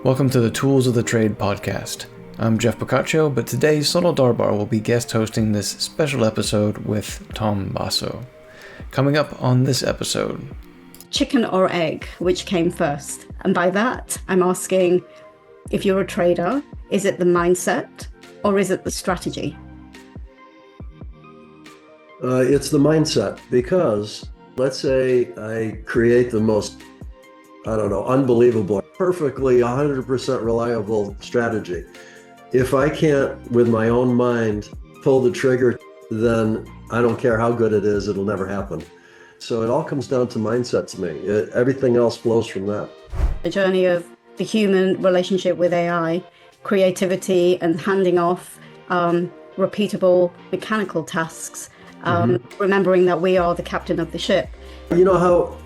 Welcome to the Tools of the Trade podcast. I'm Jeff Boccaccio, but today Sonal Darbar will be guest hosting this special episode with Tom Basso. Coming up on this episode. Chicken or egg, which came first? And by that, I'm asking, if you're a trader, is it the mindset or is it the strategy? It's the mindset, because let's say I create the most, unbelievable, perfectly 100% reliable strategy. If I can't, with my own mind, pull the trigger, then I don't care how good it is, it'll never happen. So it all comes down to mindset to me. Everything else flows from that. The journey of the human relationship with AI, creativity and handing off repeatable mechanical tasks, remembering that we are the captain of the ship. You know how,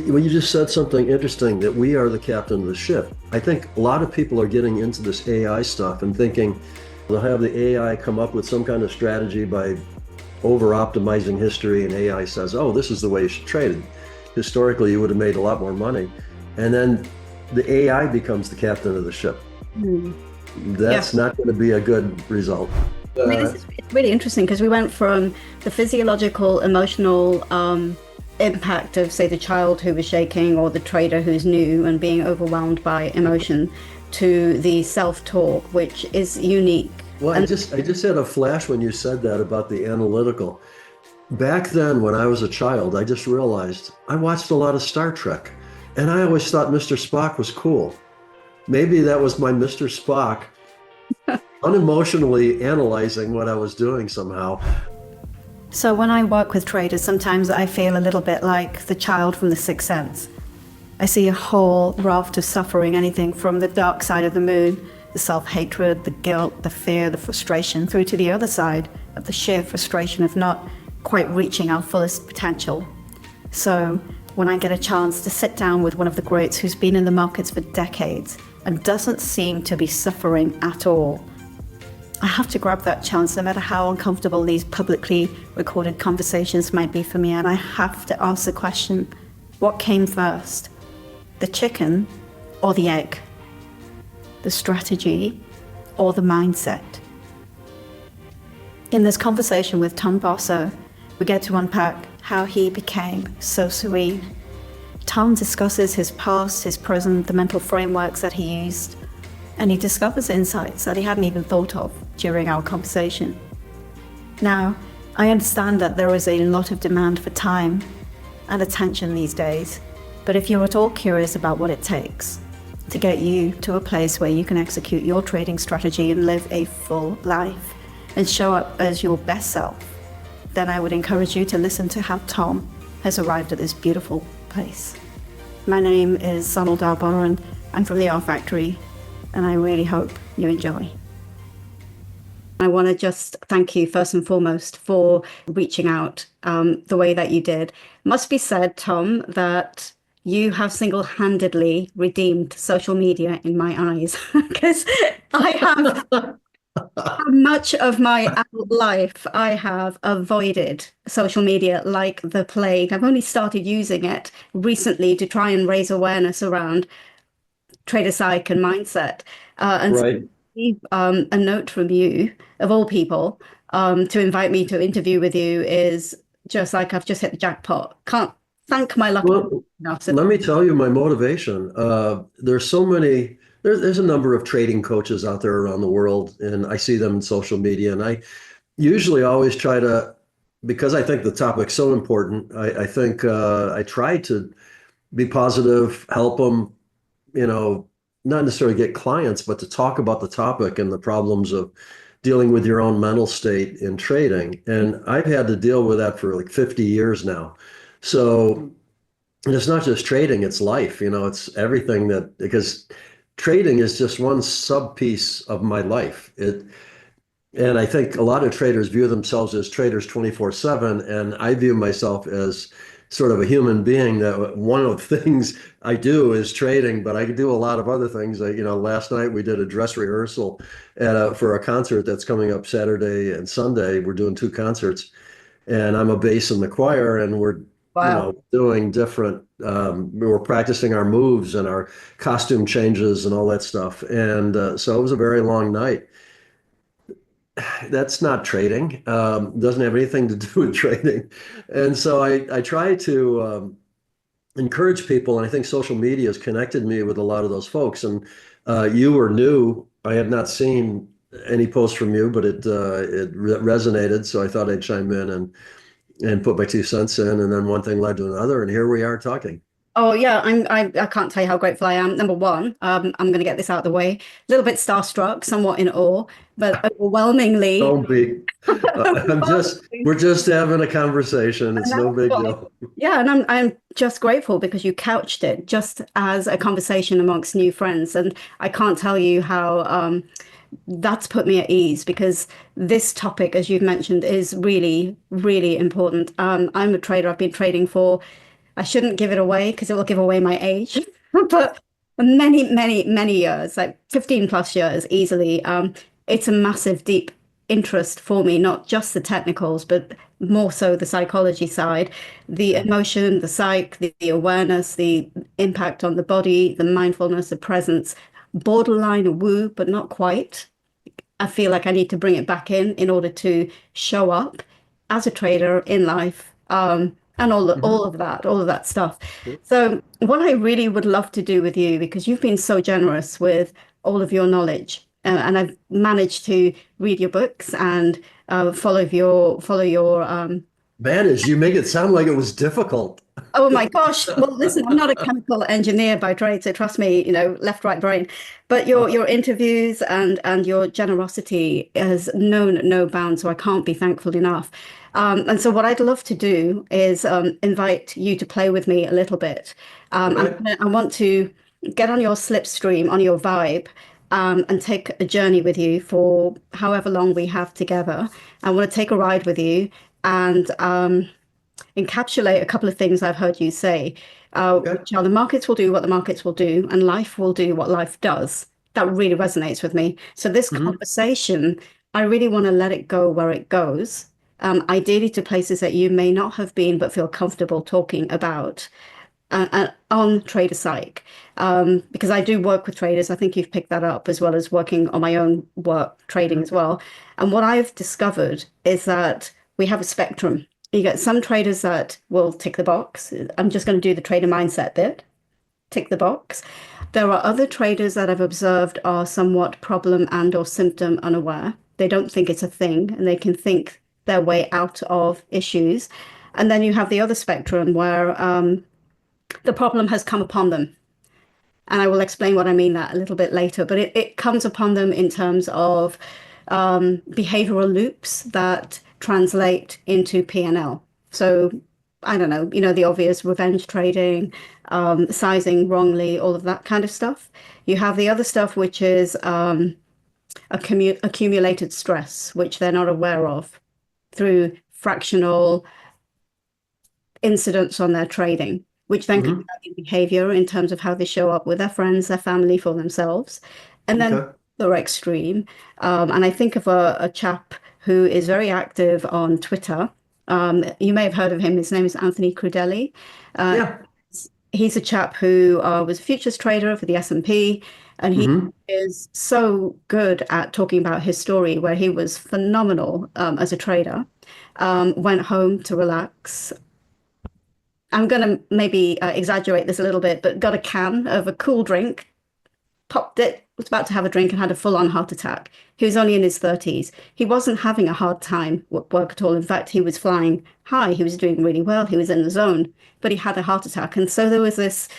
when you just said something interesting, that we are the captain of the ship. I think a lot of people are getting into this AI stuff and thinking they'll have the AI come up with some kind of strategy by over-optimizing history, and AI says, oh, this is the way you should trade it. Historically, you would have made a lot more money. And then the AI becomes the captain of the ship. That's not going to be a good result. It's really interesting because we went from the physiological, emotional impact of, say, the child who was shaking or the trader who's new and being overwhelmed by emotion, to the self-talk, which is unique. Well, I just had a flash when you said that about the analytical. Back then, when I was a child, I just realized I watched a lot of Star Trek, and I always thought Mr. Spock was cool. Maybe that was my Mr. Spock unemotionally analyzing what I was doing somehow. So when I work with traders, sometimes I feel a little bit like the child from The Sixth Sense. I see a whole raft of suffering, anything from the dark side of the moon, the self-hatred, the guilt, the fear, the frustration, through to the other side of the sheer frustration of not quite reaching our fullest potential. So when I get a chance to sit down with one of the greats who's been in the markets for decades and doesn't seem to be suffering at all, I have to grab that chance, no matter how uncomfortable these publicly recorded conversations might be for me. And I have to ask the question, what came first? The chicken or the egg? The strategy or the mindset? In this conversation with Tom Basso, we get to unpack how he became so serene. Tom discusses his past, his present, the mental frameworks that he used, and he discovers insights that he hadn't even thought of during our conversation. Now, I understand that there is a lot of demand for time and attention these days, but if you're at all curious about what it takes to get you to a place where you can execute your trading strategy and live a full life and show up as your best self, then I would encourage you to listen to how Tom has arrived at this beautiful place. My name is Sonal Darbar, and I'm from the R Factory, and I really hope you enjoy. I want to just thank you first and foremost for reaching out the way that you did. Must be said, Tom, that you have single-handedly redeemed social media in my eyes, because I have much of my adult life, I have avoided social media like the plague. I've only started using it recently to try and raise awareness around trader psych and mindset. And Right. so, a note from you, of all people, to invite me to interview with you is just like I've just hit the jackpot. Can't thank my luck enough. Let me tell you my motivation. There's so many, there's a number of trading coaches out there around the world, and I see them in social media, and I usually always try to, because I think the topic's so important, I think I try to be positive, help them, not necessarily get clients, but to talk about the topic and the problems of dealing with your own mental state in trading. And I've had to deal with that for like 50 years now. So, and it's not just trading, it's life, it's everything because trading is just one sub piece of my life. And I think a lot of traders view themselves as traders 24/7. And I view myself as sort of a human being, that one of the things I do is trading, but I can do a lot of other things. Last night we did a dress rehearsal for a concert that's coming up Saturday and Sunday. We're doing 2 concerts, and I'm a bass in the choir, and we're Wow. doing different, we were practicing our moves and our costume changes and all that stuff. And so it was a very long night. That's not trading. Doesn't have anything to do with trading. And so I try to encourage people, and I think social media has connected me with a lot of those folks. And you were new. I had not seen any posts from you, but it resonated. So I thought I'd chime in and put my 2 cents in, and then one thing led to another, and here we are talking. Oh yeah, I can't tell you how grateful I am. Number one, I'm going to get this out of the way. A little bit starstruck, somewhat in awe, but overwhelmingly. Don't be. We're just having a conversation. It's no big deal. Yeah, and I'm just grateful because you couched it just as a conversation amongst new friends, and I can't tell you how that's put me at ease because this topic, as you've mentioned, is really, really important. I'm a trader. I've been trading for, I shouldn't give it away because it will give away my age, but many, many, many years, like 15 plus years easily. It's a massive, deep interest for me, not just the technicals, but more so the psychology side, the emotion, the psych, the awareness, the impact on the body, the mindfulness, the presence, borderline woo, but not quite. I feel like I need to bring it back in order to show up as a trader in life. And all of that stuff. So what I really would love to do with you, because you've been so generous with all of your knowledge, and I've managed to read your books and follow your Manage, you make it sound like it was difficult. Oh my gosh. Well, listen, I'm not a chemical engineer by trade, so trust me, left, right brain. But your interviews and your generosity has known no bounds, so I can't be thankful enough. And so what I'd love to do is invite you to play with me a little bit. I want to get on your slipstream, on your vibe, and take a journey with you for however long we have together. I want to take a ride with you and encapsulate a couple of things I've heard you say, which are the markets will do what the markets will do, and life will do what life does. That really resonates with me. So this conversation, I really want to let it go where it goes, ideally to places that you may not have been, but feel comfortable talking about on trader psych, because I do work with traders. I think you've picked that up, as well as working on my own work, trading as well. And what I've discovered is that we have a spectrum. You get some traders that will tick the box. I'm just going to do the trader mindset bit, tick the box. There are other traders that I've observed are somewhat problem and or symptom unaware. They don't think it's a thing, and they can think their way out of issues. And then you have the other spectrum where the problem has come upon them. And I will explain what I mean that a little bit later, but it comes upon them in terms of behavioral loops that translate into P&L. So I don't know, the obvious revenge trading, sizing wrongly, all of that kind of stuff. You have the other stuff, which is accumulated stress, which they're not aware of through fractional incidents on their trading, which then comes out in behavior in terms of how they show up with their friends, their family, for themselves. And then the extreme. And I think of a chap who is very active on Twitter. You may have heard of him. His name is Anthony Crudele. He's a chap who was a futures trader for the S&P, and he is so good at talking about his story, where he was phenomenal as a trader, went home to relax. I'm going to maybe exaggerate this a little bit, but got a can of a cool drink, popped it, was about to have a drink, and had a full-on heart attack. He was only in his 30s. He wasn't having a hard time at work at all. In fact, he was flying high. He was doing really well. He was in the zone, but he had a heart attack. And so there was this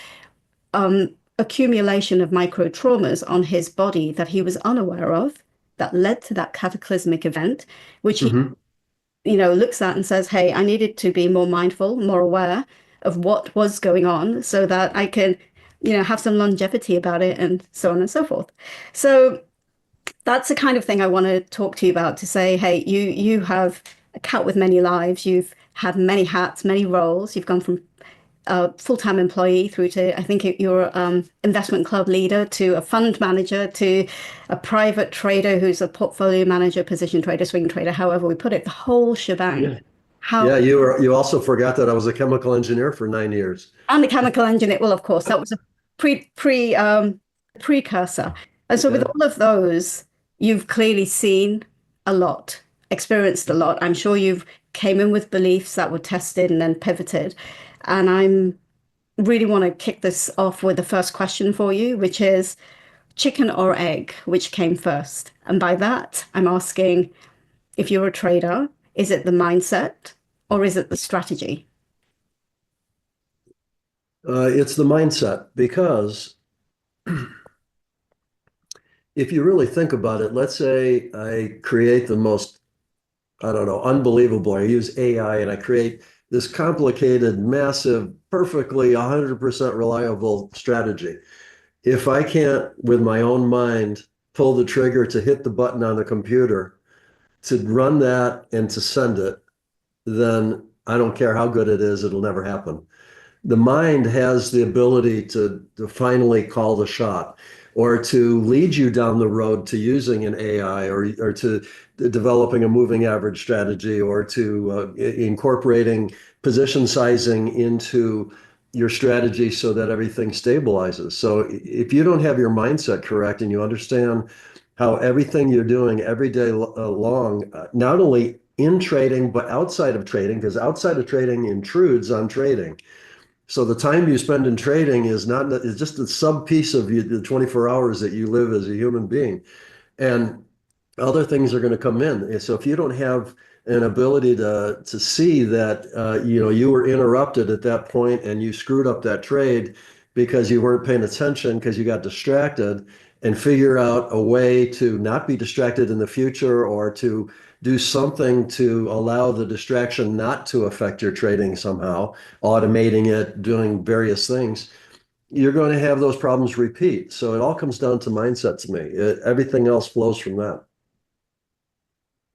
accumulation of micro traumas on his body that he was unaware of that led to that cataclysmic event, which he looks at and says, hey, I needed to be more mindful, more aware of what was going on so that I can have some longevity about it, and so on and so forth. So that's the kind of thing I want to talk to you about, to say, hey, you have a cat with many lives. You've had many hats, many roles. You've gone from a full-time employee through to, I think you're investment club leader, to a fund manager, to a private trader who's a portfolio manager, position trader, swing trader, however we put it, the whole shebang. Yeah, you also forgot that I was a chemical engineer for 9 years. And the chemical engineer, well, of course, that was a precursor. And so with Yeah. all of those, you've clearly seen a lot, experienced a lot. I'm sure you've came in with beliefs that were tested and then pivoted. And I'm really want to kick this off with the first question for you, which is chicken or egg, which came first? And by that, I'm asking, if you're a trader, is it the mindset or is it the strategy? It's the mindset, because if you really think about it, let's say I create the most, I don't know, unbelievable. I use AI and I create this complicated, massive, perfectly 100% reliable strategy. If I can't, with my own mind, pull the trigger to hit the button on the computer to run that and to send it, then I don't care how good it is, it'll never happen. The mind has the ability to finally call the shot, or to lead you down the road to using an AI, or to developing a moving average strategy, or to incorporating position sizing into your strategy so that everything stabilizes. So if you don't have your mindset correct and you understand how everything you're doing every day long, not only in trading, but outside of trading, because outside of trading intrudes on trading. So the time you spend in trading is not, it's just a sub piece of the 24 hours that you live as a human being. And other things are going to come in. So if you don't have an ability to see that you were interrupted at that point and you screwed up that trade because you weren't paying attention, because you got distracted, and figure out a way to not be distracted in the future, or to do something to allow the distraction not to affect your trading somehow, automating it, doing various things, you're going to have those problems repeat. So it all comes down to mindset to me. Everything else flows from that.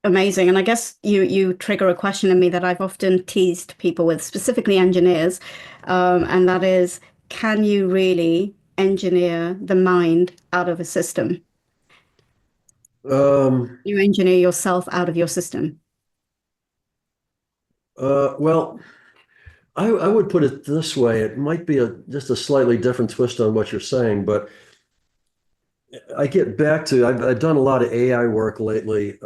Amazing. And I guess you trigger a question in me that I've often teased people with, specifically engineers, and that is, can you really engineer the mind out of a system? You engineer yourself out of your system. Well, I would put it this way. It might be just a slightly different twist on what you're saying, but I get back to, I've done a lot of AI work lately,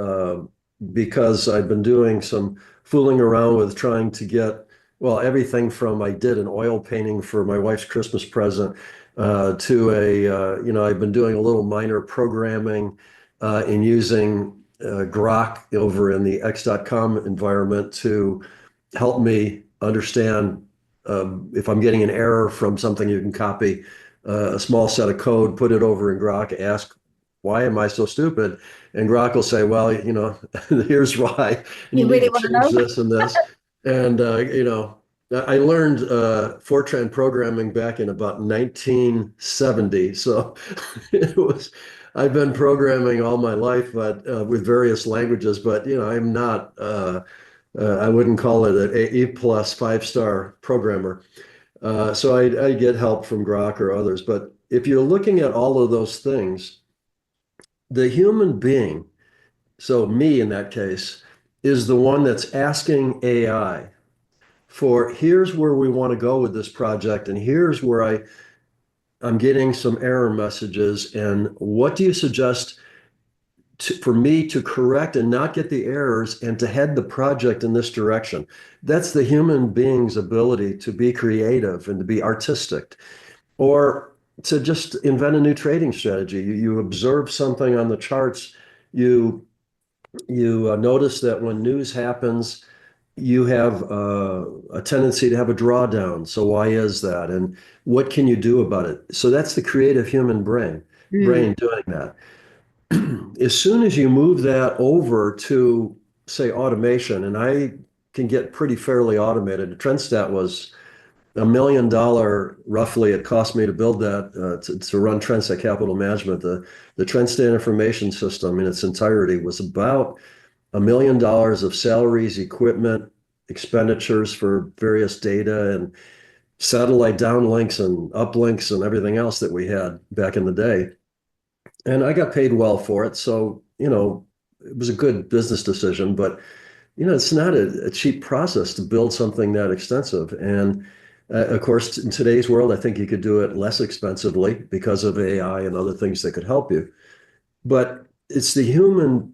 because I've been doing some fooling around with trying to get, well, everything from, I did an oil painting for my wife's Christmas present, to I've been doing a little minor programming in using Grok over in the X.com environment to help me understand if I'm getting an error from something. You can copy a small set of code, put it over in Grok, ask, why am I so stupid? And Grok will say, well, here's why. And You you need really to want to change know? this and this. And, I learned Fortran programming back in about 1970. So I've been programming all my life, but with various languages, but, I'm not, I wouldn't call it an A plus 5-star programmer. So I get help from Grok or others. But if you're looking at all of those things, the human being, so me in that case, is the one that's asking AI for, here's where we want to go with this project, and here's where I'm getting some error messages, and what do you suggest for me to correct and not get the errors and to head the project in this direction? That's the human being's ability to be creative and to be artistic, or to just invent a new trading strategy. You observe something on the charts, you notice that when news happens, you have a tendency to have a drawdown. So why is that? And what can you do about it? So that's the creative human brain doing that. As soon as you move that over to, say, automation, and I can get pretty fairly automated. The TrendStat was $1 million roughly. It cost me to build that to run TrendStat Capital Management. The TrendStat information system in its entirety was about $1 million of salaries, equipment, expenditures for various data and satellite downlinks and uplinks and everything else that we had back in the day. And I got paid well for it. So, it was a good business decision. But it's not a cheap process to build something that extensive. And of course, in today's world, I think you could do it less expensively because of AI and other things that could help you. But it's the human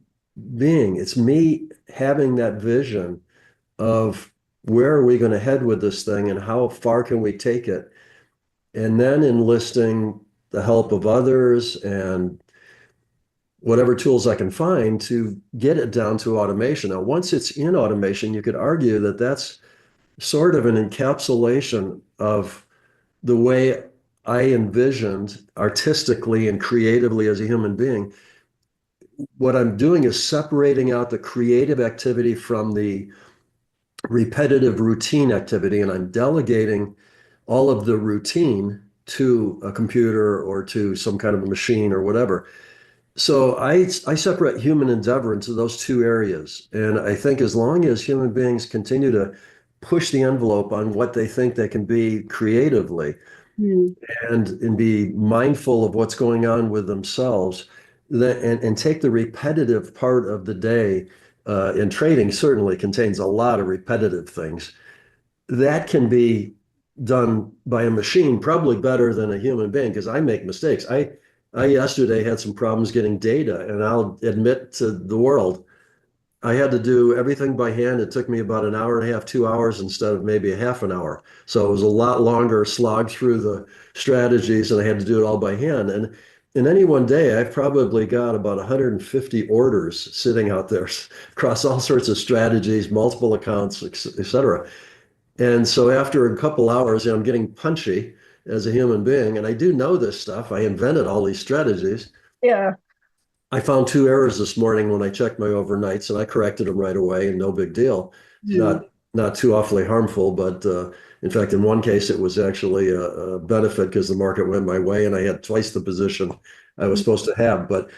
being. It's me having that vision of where are we going to head with this thing and how far can we take it? And then enlisting the help of others and whatever tools I can find to get it down to automation. Now, once it's in automation, you could argue that that's sort of an encapsulation of the way I envisioned artistically and creatively as a human being. What I'm doing is separating out the creative activity from the repetitive routine activity, and I'm delegating all of the routine to a computer or to some kind of a machine or whatever. So I separate human endeavor into those two areas. And I think as long as human beings continue to push the envelope on what they think they can be creatively Mm. and be mindful of what's going on with themselves and take the repetitive part of the day, and trading certainly contains a lot of repetitive things that can be done by a machine probably better than a human being because I make mistakes. I yesterday had some problems getting data, and I'll admit to the world, I had to do everything by hand. It took me about an hour and a half, 2 hours instead of maybe a half an hour. So it was a lot longer slog through the strategies, and I had to do it all by hand. And in any one day, I've probably got about 150 orders sitting out there across all sorts of strategies, multiple accounts, et cetera. And so after a couple hours, I'm getting punchy as a human being, and I do know this stuff. I invented all these strategies. Yeah. I found 2 errors this morning when I checked my overnights, and I corrected them right away, and no big deal. Mm. Not too awfully harmful, but in fact, in one case, it was actually a benefit because the market went my way, and I had twice the position I was supposed to have. But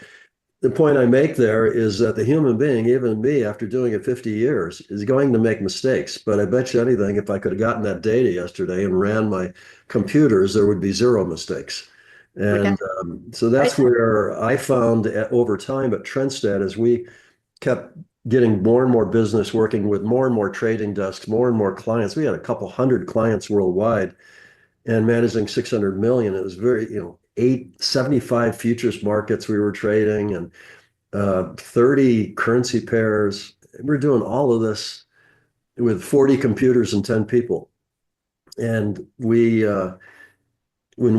the point I make there is that the human being, even me, after doing it 50 years, is going to make mistakes. But I bet you anything, if I could have gotten that data yesterday and ran my computers, there would be zero mistakes. Okay. And so that's where I found over time at Trendstat, as we kept getting more and more business, working with more and more trading desks, more and more clients. We had a couple hundred clients worldwide and managing 600 million. It was very, 875 futures markets we were trading and 30 currency pairs. We're doing all of this with 40 computers and 10 people. And when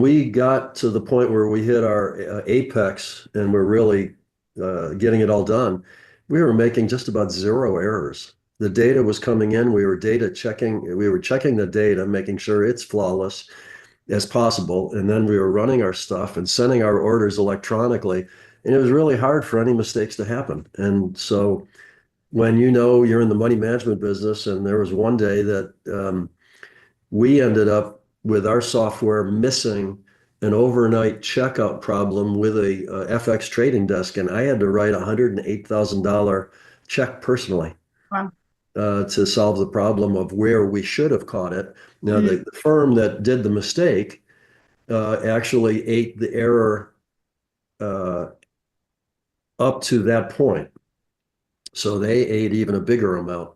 we got to the point where we hit our apex and we're really getting it all done, we were making just about zero errors. The data was coming in. We were checking the data, making sure it's flawless as possible. And then we were running our stuff and sending our orders electronically. And it was really hard for any mistakes to happen. And so when you're in the money management business, and there was one day that we ended up with our software missing an overnight checkout problem with a FX trading desk, and I had to write a $108,000 check personally. Wow. To solve the problem of where we should have caught it. Now, the firm that did the mistake actually ate the error up to that point. So they ate even a bigger amount.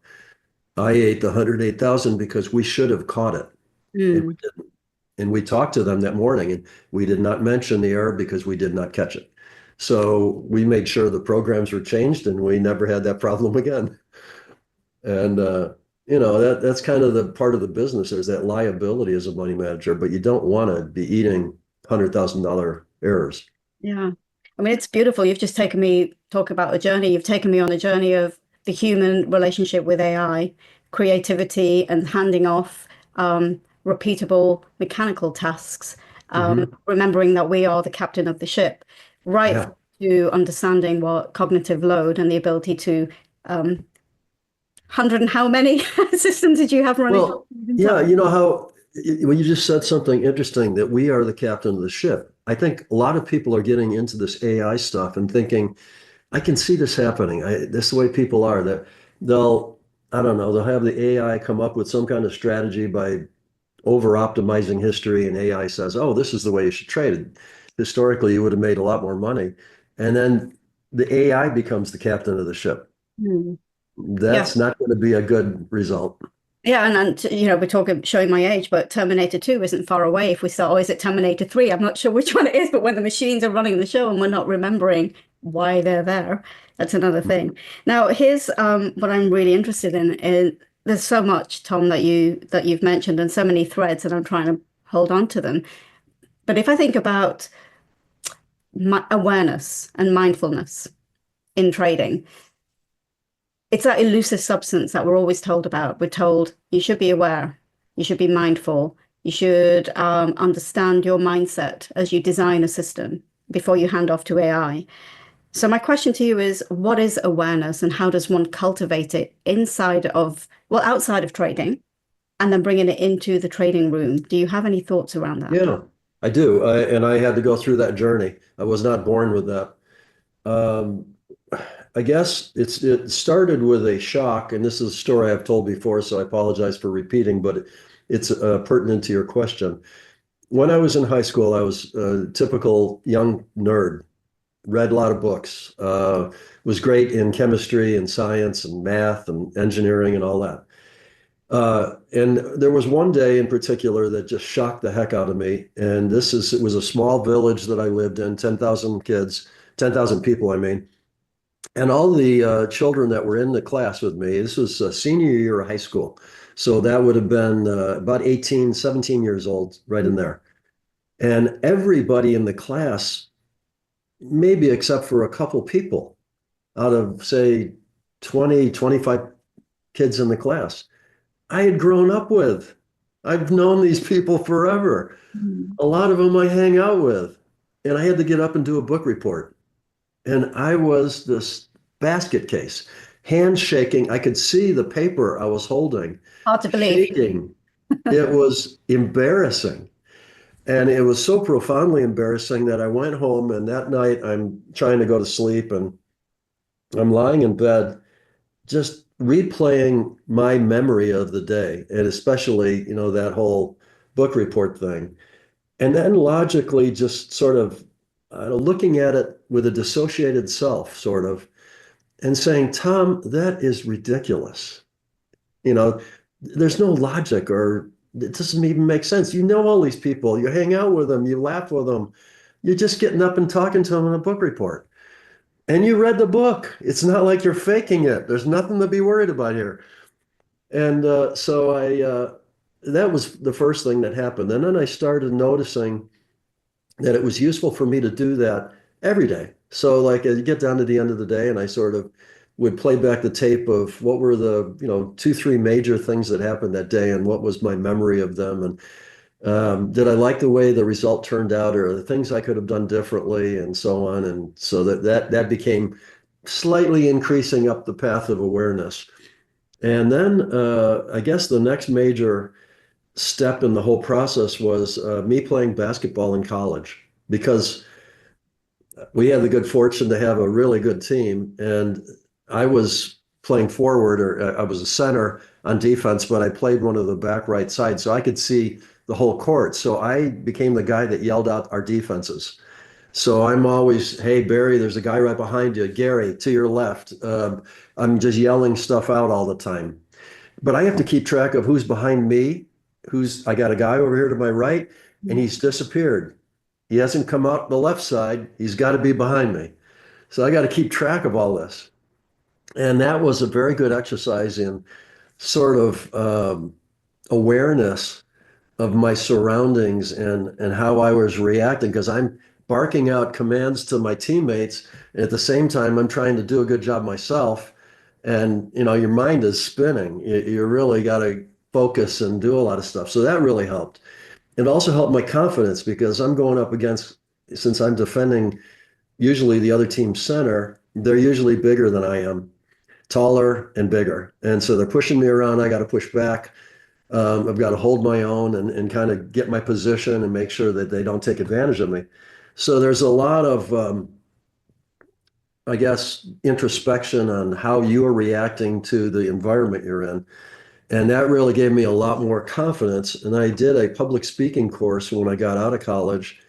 I ate the 108,000 because we should have caught it. And we didn't. And we talked to them that morning, and we did not mention the error because we did not catch it. So we made sure the programs were changed, and we never had that problem again. And that's kind of the part of the business. There's that liability as a money manager, but you don't want to be eating $100,000 errors. Yeah. I mean, it's beautiful. You've just taken me talk about a journey. You've taken me on a journey of the human relationship with AI, creativity, and handing off repeatable mechanical tasks, remembering that we are the captain of the ship, right? Yeah. To understanding what cognitive load and the ability to 100 and how many systems did you have running? Well, yeah, you just said something interesting, that we are the captain of the ship. I think a lot of people are getting into this AI stuff and thinking, I can see this happening. This is the way people are, that I don't know, they'll have the AI come up with some kind of strategy by over optimizing history, and AI says, oh, this is the way you should trade it. Historically, you would have made a lot more money. And then the AI becomes the captain of the ship. that's not going to be a good result. Yeah, and we're talking showing my age, but Terminator 2 isn't far away. If we start, or is it Terminator 3? I'm not sure which one it is, but when the machines are running the show and we're not remembering why they're there, that's another thing. Now, here's what I'm really interested in is there's so much, Tom, that you've mentioned and so many threads, and I'm trying to hold on to them. But if I think about awareness and mindfulness in trading, it's that elusive substance that we're always told about. We're told you should be aware, you should be mindful, you should understand your mindset as you design a system before you hand off to AI. So my question to you is, what is awareness and how does one cultivate it outside of trading, and then bringing it into the trading room? Do you have any thoughts around that? Yeah, I do. And I had to go through that journey. I was not born with that. I guess it started with a shock, and this is a story I've told before, so I apologize for repeating, but it's pertinent to your question. When I was in high school, I was a typical young nerd, read a lot of books, was great in chemistry and science and math and engineering and all that. And there was one day in particular that just shocked the heck out of me. And it was a small village that I lived in, 10,000 kids, 10,000 people, I mean. And all the children that were in the class with me, this was senior year of high school. So that would have been about 18, 17 years old, right in there. And everybody in the class, maybe except for a couple people out of, say, 20, 25 kids in the class, I had grown up with. I've known these people forever. Mm-hmm. A lot of them I hang out with. And I had to get up and do a book report. And I was this basket case, hands shaking. I could see the paper I was holding. Hard to believe. Shaking. It was embarrassing. And it was so profoundly embarrassing that I went home, and that night I'm trying to go to sleep, and I'm lying in bed just replaying my memory of the day, and especially, that whole book report thing. And then logically just sort of looking at it with a dissociated self, sort of, and saying, Tom, that is ridiculous. There's no logic, or it doesn't even make sense. You know all these people, you hang out with them, you laugh with them, you're just getting up and talking to them in a book report. And you read the book. It's not like you're faking it. There's nothing to be worried about here. And so that was the first thing that happened. And then I started noticing that it was useful for me to do that every day. So like you get down to the end of the day, and I sort of would play back the tape of what were the 2-3 major things that happened that day, and what was my memory of them, and did I like the way the result turned out, or the things I could have done differently, and so on. And so that became slightly increasing up the path of awareness. And then I guess the next major step in the whole process was me playing basketball in college, because we had the good fortune to have a really good team, and I was playing forward, or I was a center on defense, but I played one of the back right side, so I could see the whole court. So I became the guy that yelled out our defenses. So I'm always, hey, Barry, there's a guy right behind you. Gary, to your left. I'm just yelling stuff out all the time. But I have to keep track of who's behind me. I got a guy over here to my right, and he's disappeared. He hasn't come out the left side. He's got to be behind me. So I got to keep track of all this. And that was a very good exercise in sort of awareness of my surroundings and how I was reacting, because I'm barking out commands to my teammates, and at the same time I'm trying to do a good job myself, and your mind is spinning. You really got to focus and do a lot of stuff. So that really helped. It also helped my confidence, because I'm going up against, since I'm defending usually the other team's center, they're usually bigger than I am, taller and bigger, and so they're pushing me around. I got to push back. I've got to hold my own and kind of get my position and make sure that they don't take advantage of me. So there's a lot of, I guess, introspection on how you are reacting to the environment you're in. And that really gave me a lot more confidence. And I did a public speaking course when I got out of college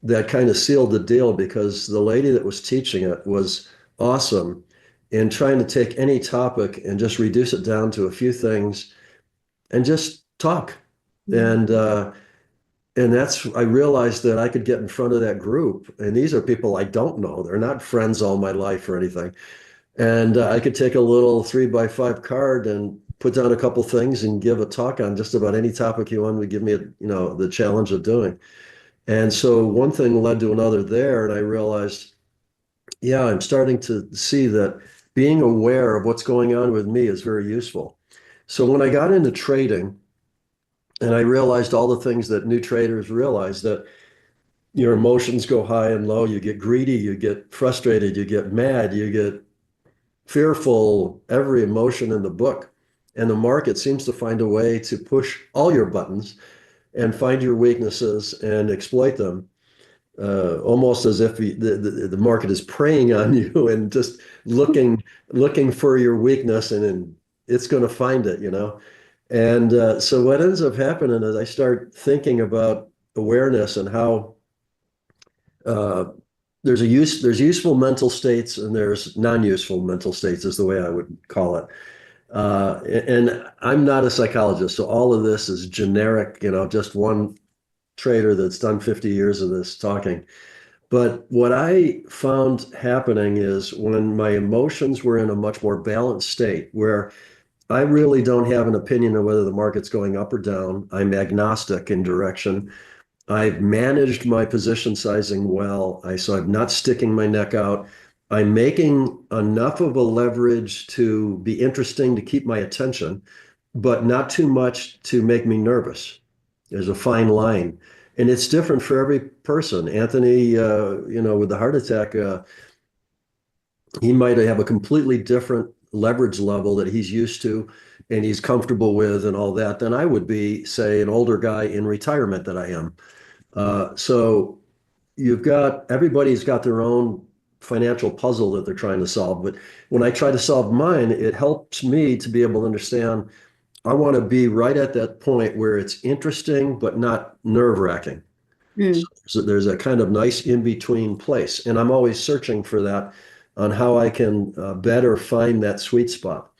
that kind of sealed the deal, because the lady that was teaching it was awesome. and trying to take any topic and just reduce it down to a few things and just talk. And that's, I realized that I could get in front of that group. And these are people I don't know. They're not friends all my life or anything. And I could take a little 3x5 card and put down a couple things and give a talk on just about any topic you want to give me, the challenge of doing. And so one thing led to another there. And I realized, yeah, I'm starting to see that being aware of what's going on with me is very useful. So when I got into trading, and I realized all the things that new traders realize, that your emotions go high and low, you get greedy, you get frustrated, you get mad, you get fearful, every emotion in the book. And the market seems to find a way to push all your buttons and find your weaknesses and exploit them, almost as if the market is preying on you and just looking for your weakness, and it's going to find it, And so what ends up happening is I start thinking about awareness and how there's useful mental states and there's non-useful mental states, is the way I would call it. And I'm not a psychologist, so all of this is generic, just one trader that's done 50 years of this talking. But what I found happening is when my emotions were in a much more balanced state, where I really don't have an opinion of whether the market's going up or down. I'm agnostic in direction. I've managed my position sizing well. So I'm not sticking my neck out. I'm making enough of a leverage to be interesting to keep my attention, but not too much to make me nervous. There's a fine line. And it's different for every person. Anthony, with the heart attack, he might have a completely different leverage level that he's used to and he's comfortable with and all that than I would be, say, an older guy in retirement that I am. So everybody's got their own financial puzzle that they're trying to solve. But when I try to solve mine, it helps me to be able to understand I want to be right at that point where it's interesting, but not nerve-wracking. So there's a kind of nice in-between place. And I'm always searching for that on how I can better find that sweet spot.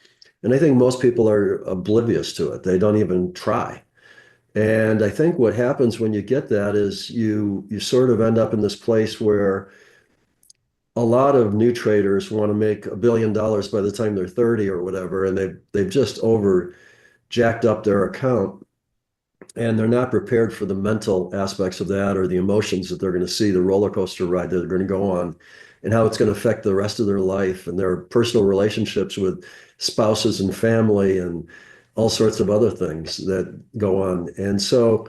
And I think most people are oblivious to it. They don't even try. And I think what happens when you get that is you sort of end up in this place where a lot of new traders want to make $1 billion by the time they're 30 or whatever, and they've just jacked up their account, and they're not prepared for the mental aspects of that or the emotions that they're going to see, the roller coaster ride that they're going to go on, and how it's going to affect the rest of their life and their personal relationships with spouses and family and all sorts of other things that go on. And so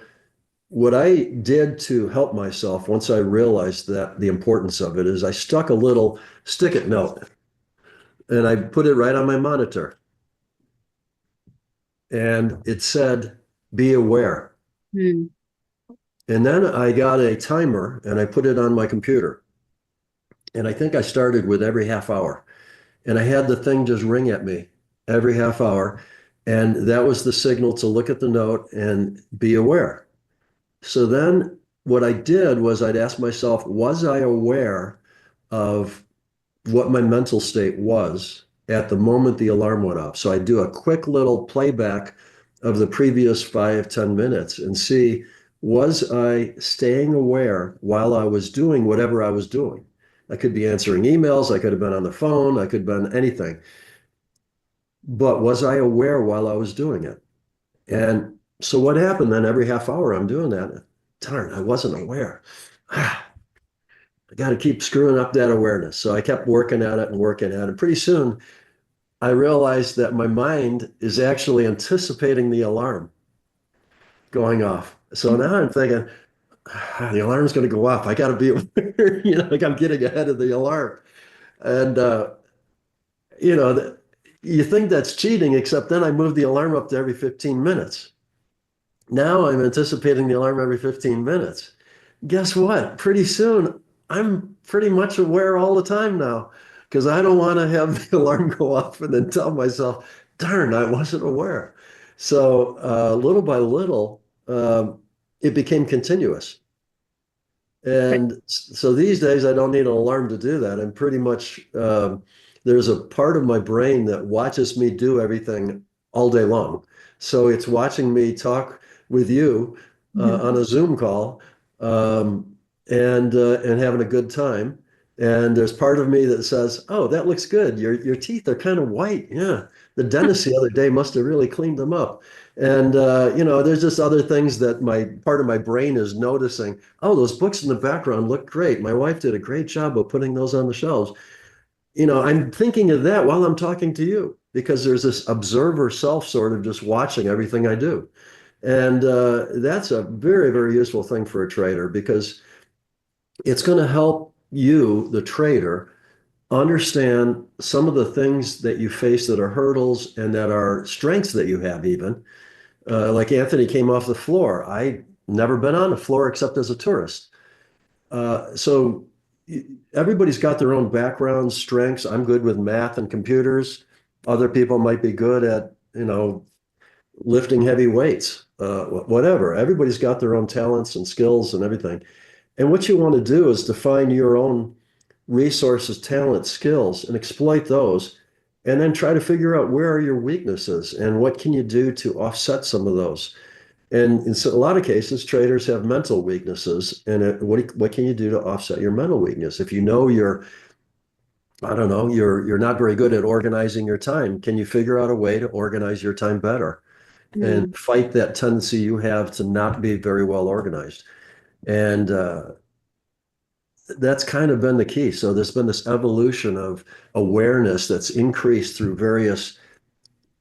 what I did to help myself once I realized that the importance of it is I stuck a little stick-it note and I put it right on my monitor. And it said, be aware. And then I got a timer and I put it on my computer. And I think I started with every half hour. And I had the thing just ring at me every half hour. And that was the signal to look at the note and be aware. So then what I did was I'd ask myself, was I aware of what my mental state was at the moment the alarm went off? So I do a quick little playback of the previous 5-10 minutes and see, was I staying aware while I was doing whatever I was doing? I could be answering emails, I could have been on the phone, I could have been anything. But was I aware while I was doing it? And so what happened then, every half hour I'm doing that, darn, I wasn't aware. I got to keep screwing up that awareness. So I kept working at it and working at it. Pretty soon I realized that my mind is actually anticipating the alarm going off. So now I'm thinking, the alarm's going to go off. I got to be aware, like I'm getting ahead of the alarm. And, you think that's cheating, except then I move the alarm up to every 15 minutes. Now I'm anticipating the alarm every 15 minutes. Guess what? Pretty soon, I'm pretty much aware all the time now, because I don't want to have the alarm go off and then tell myself, darn, I wasn't aware. So little by little, it became continuous. And so these days, I don't need an alarm to do that. I'm pretty much there's a part of my brain that watches me do everything all day long. So it's watching me talk with you on a Zoom call, and having a good time. And there's part of me that says, "Oh, that looks good. Your teeth are kind of white. Yeah, the dentist the other day must have really cleaned them up." And there's just other things that my part of my brain is noticing. Oh, those books in the background look great. My wife did a great job of putting those on the shelves. I'm thinking of that while I'm talking to you because there's this observer self sort of just watching everything I do. And that's a very, very useful thing for a trader because it's going to help you, the trader, understand some of the things that you face that are hurdles and that are strengths that you have even. Like Anthony came off the floor. I never been on a floor except as a tourist. So everybody's got their own backgrounds, strengths. I'm good with math and computers. Other people might be good at, lifting heavy weights, whatever. Everybody's got their own talents and skills and everything. And what you want to do is define your own resources, talents, skills, and exploit those. And then try to figure out where are your weaknesses and what can you do to offset some of those. And in a lot of cases, traders have mental weaknesses. And what can you do to offset your mental weakness? If you know I don't know, you're not very good at organizing your time, can you figure out a way to organize your time better and fight that tendency you have to not be very well organized? And that's kind of been the key. So there's been this evolution of awareness that's increased through various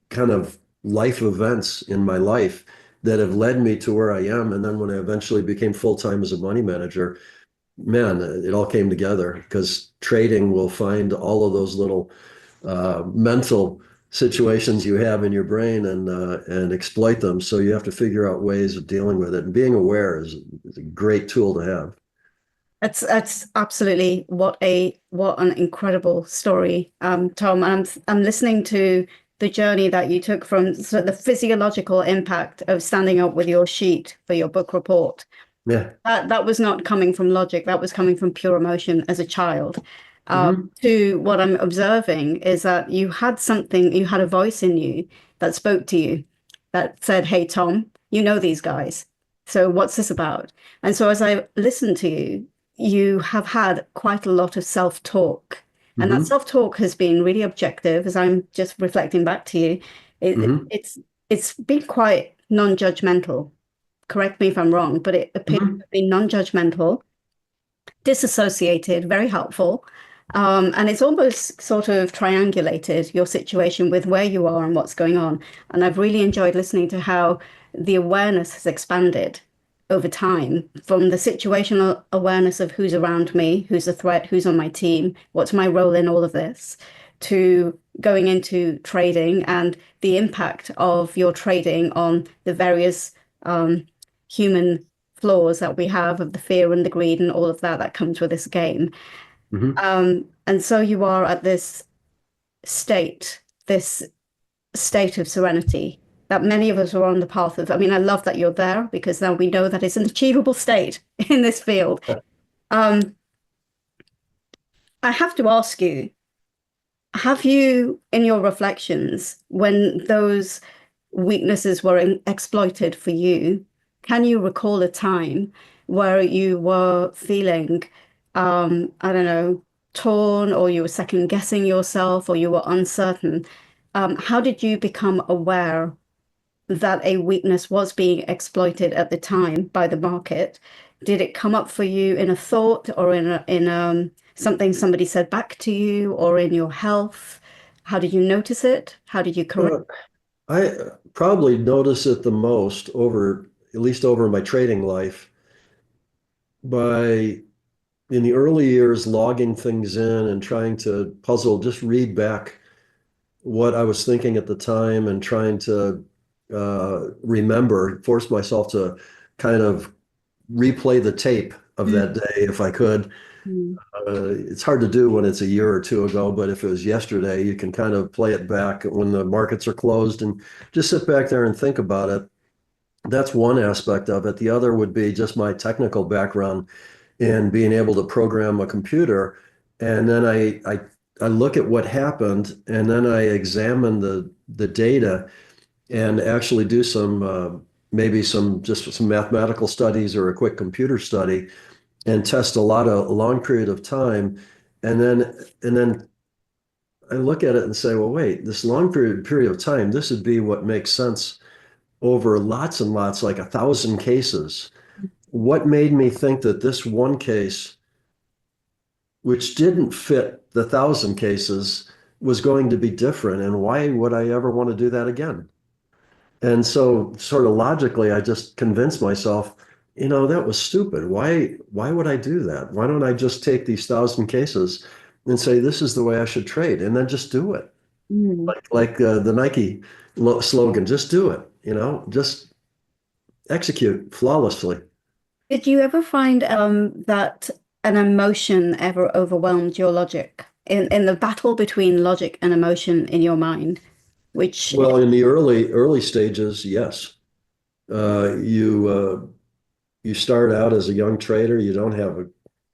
kind of life events in my life that have led me to where I am. And then when I eventually became full-time as a money manager, man, it all came together because trading will find all of those little mental situations you have in your brain and exploit them. So you have to figure out ways of dealing with it. And being aware is a great tool to have. That's absolutely what an incredible story, Tom. I'm listening to the journey that you took from sort of the physiological impact of standing up with your sheet for your book report. Yeah. That was not coming from logic. That was coming from pure emotion as a child. To what I'm observing is that you had a voice in you that spoke to you, that said, "Hey, Tom, you know these guys. So what's this about?" And so as I listen to you, you have had quite a lot of self-talk. And that self-talk has been really objective, as I'm just reflecting back to you. It's been quite non-judgmental. Correct me if I'm wrong, but it appears to be non-judgmental, disassociated, very helpful. And it's almost sort of triangulated your situation with where you are and what's going on. And I've really enjoyed listening to how the awareness has expanded over time from the situational awareness of who's around me, who's a threat, who's on my team, what's my role in all of this, to going into trading and the impact of your trading on the various human flaws that we have of the fear and the greed and all of that comes with this game. And so you are at this state of serenity that many of us are on the path of. I mean, I love that you're there because now we know that it's an achievable state in this field. I have to ask you, have you, in your reflections, when those weaknesses were exploited for you, can you recall a time where you were feeling, I don't know, torn, or you were second guessing yourself, or you were uncertain? How did you become aware that a weakness was being exploited at the time by the market? Did it come up for you in a thought, or in something somebody said back to you, or in your health? How did you notice it? How did you correct? I probably notice it the most at least over my trading life, by in the early years logging things in and trying to just read back what I was thinking at the time and trying to force myself to kind of replay the tape of that day if I could. It's hard to do when it's a year or two ago, but if it was yesterday, you can kind of play it back when the markets are closed and just sit back there and think about it. That's one aspect of it. The other would be just my technical background in being able to program a computer. And then I I look at what happened, and then I examine the data and actually do some maybe some just some mathematical studies or a quick computer study and test a long period of time, and then I look at it and say, well, wait, this long period of time, this would be what makes sense over lots and lots, like 1,000 cases. What made me think that this one case, which didn't fit the 1,000 cases, was going to be different? And why would I ever want to do that again? And so sort of logically, I just convinced myself, that was stupid. Why would I do that? Why don't I just take these 1,000 cases and say, this is the way I should trade, and then just do it? Like the Nike slogan, just do it, just execute flawlessly. Did you ever find that an emotion ever overwhelmed your logic in the battle between logic and emotion in your mind? Well, in the early stages, yes. You start out as a young trader, you don't have a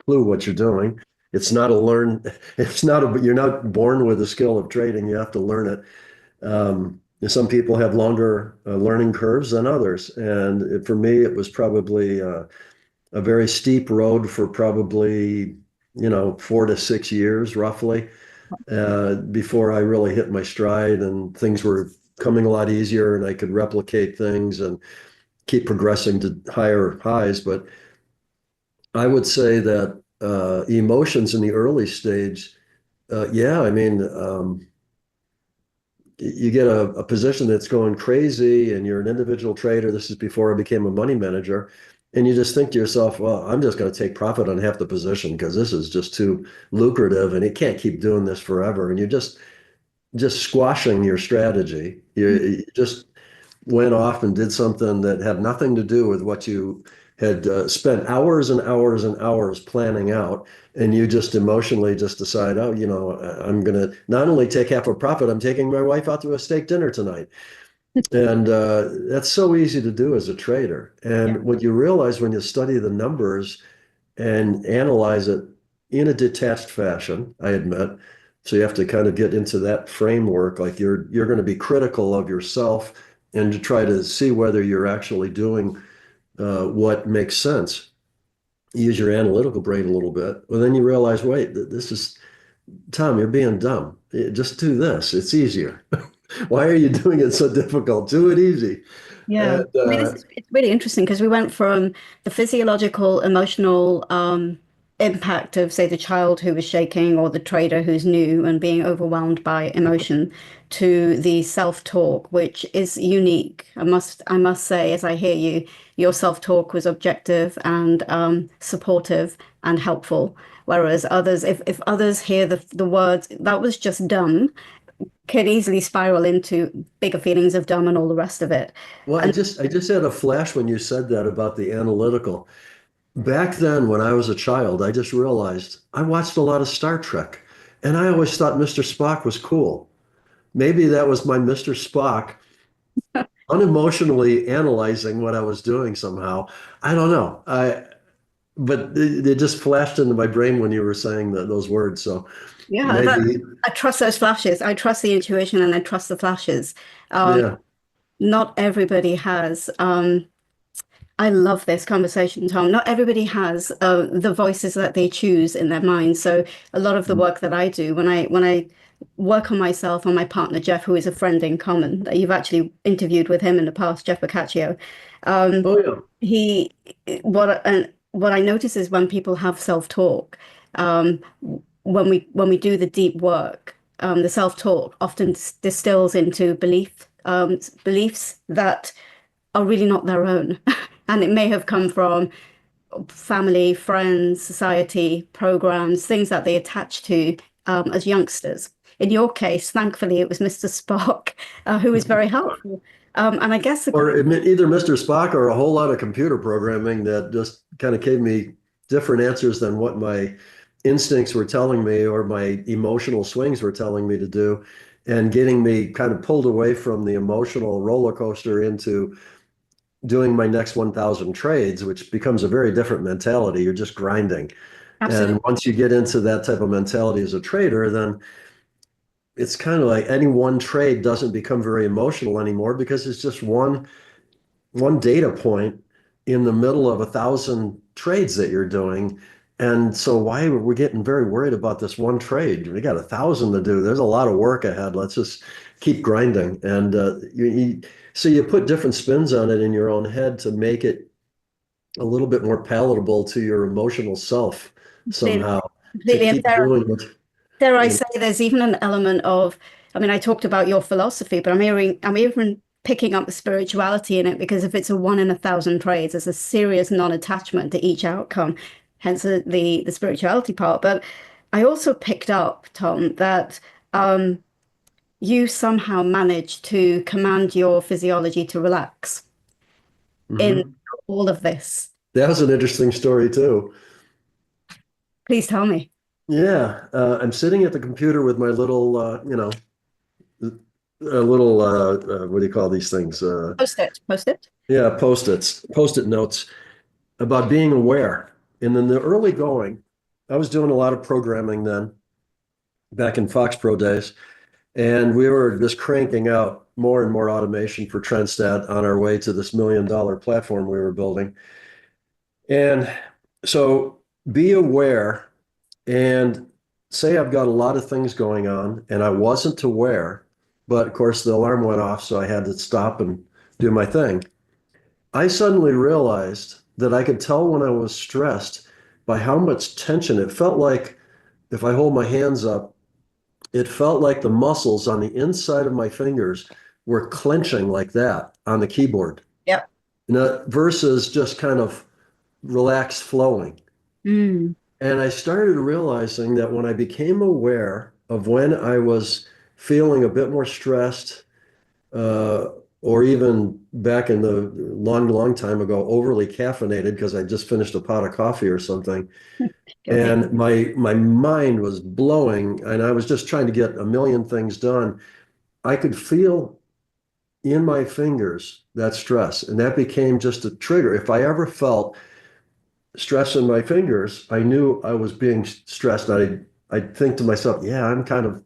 clue what you're doing. It's not you're not born with the skill of trading, you have to learn it. Some people have longer learning curves than others. And for me, it was probably a very steep road for probably, 4 to 6 years roughly, before I really hit my stride and things were coming a lot easier and I could replicate things and keep progressing to higher highs. But I would say that emotions in the early stage, yeah, I mean, you get a position that's going crazy and you're an individual trader. This is before I became a money manager. And you just think to yourself, well, I'm just going to take profit on half the position because this is just too lucrative and it can't keep doing this forever. And you're just squashing your strategy. You just went off and did something that had nothing to do with what you had spent hours and hours and hours planning out. And you just emotionally just decide, oh, I'm going to not only take half a profit, I'm taking my wife out to a steak dinner tonight. And that's so easy to do as a trader. And what you realize when you study the numbers and analyze it in a detached fashion, I admit, so you have to kind of get into that framework, like you're going to be critical of yourself and to try to see whether you're actually doing what makes sense. You use your analytical brain a little bit. Well, then you realize, wait, this is, Tom, you're being dumb. Just do this. It's easier. Why are you doing it so difficult? Do it easy. Yeah. And, I mean, it's really interesting because we went from the physiological, emotional impact of, say, the child who was shaking or the trader who's new and being overwhelmed by emotion to the self-talk, which is unique. I must say, as I hear you, your self-talk was objective and supportive and helpful. Whereas others, if others hear the words, that was just dumb, can easily spiral into bigger feelings of dumb and all the rest of it. well, I just had a flash when you said that about the analytical. Back then, when I was a child, I just realized I watched a lot of Star Trek, and I always thought Mr. Spock was cool. Maybe that was my Mr. Spock unemotionally analyzing what I was doing somehow. I don't know. But it just flashed into my brain when you were saying those words. So Yeah, maybe, I trust those flashes. I trust the intuition and I trust the flashes. yeah. Not everybody has. I love this conversation, Tom. Not everybody has the voices that they choose in their mind. So a lot of the work that I do when I work on myself, on my partner Jeff, who is a friend in common, that you've actually interviewed with him in the past, Jeff Boccaccio. Oh, yeah. He what I notice is when people have self-talk, when we do the deep work, the self-talk often distills into beliefs that are really not their own. And it may have come from family, friends, society, programs, things that they attach to as youngsters. In your case, thankfully, it was Mr. Spock, who was very helpful. And I guess Or either Mr. Spock or a whole lot of computer programming that just kind of gave me different answers than what my instincts were telling me or my emotional swings were telling me to do, and getting me kind of pulled away from the emotional roller coaster into doing my next 1,000 trades, which becomes a very different mentality. You're just grinding. Absolutely. And once you get into that type of mentality as a trader, then it's kind of like any one trade doesn't become very emotional anymore because it's just one data point in the middle of 1,000 trades that you're doing. And so why are we getting very worried about this one trade? We got 1,000 to do. There's a lot of work ahead. Let's just keep grinding. And so you put different spins on it in your own head to make it a little bit more palatable to your emotional self somehow to Completely. And keep doing it. dare I say, there's even an element of, I mean, I talked about your philosophy, but I'm even picking up the spirituality in it, because if it's a 1 in 1,000 trades, there's a serious non-attachment to each outcome, hence the spirituality part. But I also picked up, Tom, that you somehow managed to command your physiology to relax in all of this. That was an interesting story too. Please tell me. Yeah, I'm sitting at the computer with my little, a little, what do you call these things? Post it. Yeah, post-it notes about being aware. And in the early going, I was doing a lot of programming then, back in Fox Pro days, and we were just cranking out more and more automation for Trendstat on our way to this $1 million platform we were building. And so be aware and say I've got a lot of things going on and I wasn't aware, but of course the alarm went off, so I had to stop and do my thing. I suddenly realized that I could tell when I was stressed by how much tension it felt like. If I hold my hands up, it felt like the muscles on the inside of my fingers were clenching like that on the keyboard. Yep. Versus just kind of relaxed flowing. Mm. And I started realizing that when I became aware of when I was feeling a bit more stressed, or even back in the long time ago, overly caffeinated because I just finished a pot of coffee or something. And my mind was blowing and I was just trying to get a million things done. I could feel in my fingers that stress, and that became just a trigger. If I ever felt stress in my fingers, I knew I was being stressed. I'd think to myself, yeah, I'm kind of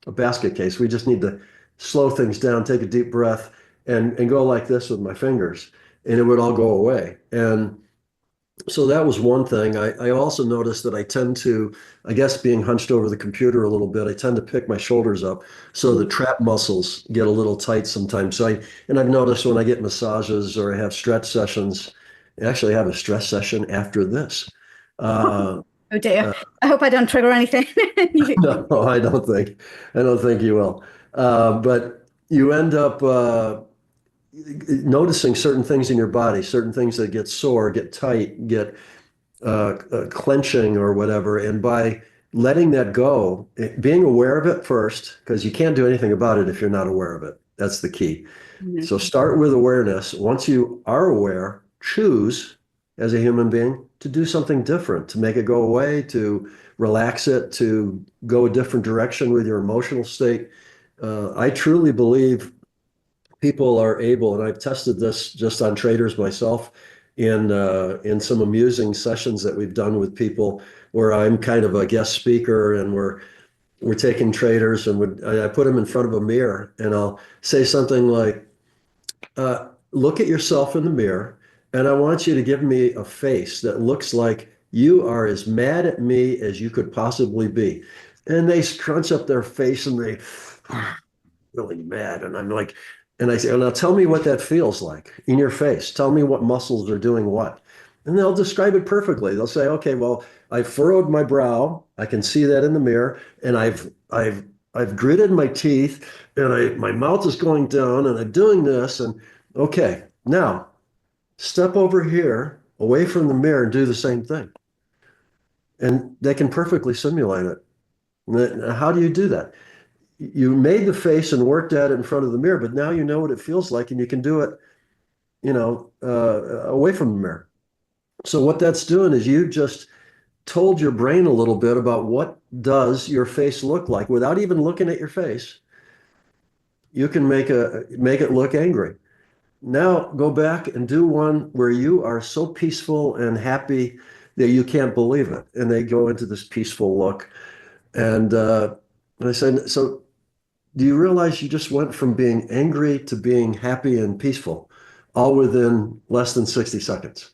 a basket case. We just need to slow things down, take a deep breath, and go like this with my fingers, and it would all go away. And so that was one thing. I also noticed that I tend to, I guess being hunched over the computer a little bit, I tend to pick my shoulders up. So the trap muscles get a little tight sometimes. And I've noticed when I get massages or I have stretch sessions, I actually have a stress session after this. Oh dear. I hope I don't trigger anything. No, I don't think you will. But you end up noticing certain things in your body, certain things that get sore, get tight, get clenching or whatever. And by letting that go, being aware of it first, because you can't do anything about it if you're not aware of it. That's the key. Mm-hmm. So start with awareness. Once you are aware, choose as a human being to do something different, to make it go away, to relax it, to go a different direction with your emotional state. I truly believe people are able, and I've tested this just on traders myself in some amusing sessions that we've done with people where I'm kind of a guest speaker and we're taking traders and I put them in front of a mirror and I'll say something like, look at yourself in the mirror and I want you to give me a face that looks like you are as mad at me as you could possibly be. And they scrunch up their face and they really mad. And I'm like, and I say, now tell me what that feels like in your face. Tell me what muscles are doing what. And they'll describe it perfectly. They'll say, okay, well, I furrowed my brow. I can see that in the mirror. And I've gritted my teeth and my mouth is going down and I'm doing this. And okay, now step over here away from the mirror and do the same thing. And they can perfectly simulate it. How do you do that? You made the face and worked at it in front of the mirror, but now you know what it feels like and you can do it, away from the mirror. So what that's doing is you just told your brain a little bit about what does your face look like without even looking at your face. You can make it look angry. Now go back and do one where you are so peaceful and happy that you can't believe it. And they go into this peaceful look. And I said, so do you realize you just went from being angry to being happy and peaceful, all within less than 60 seconds?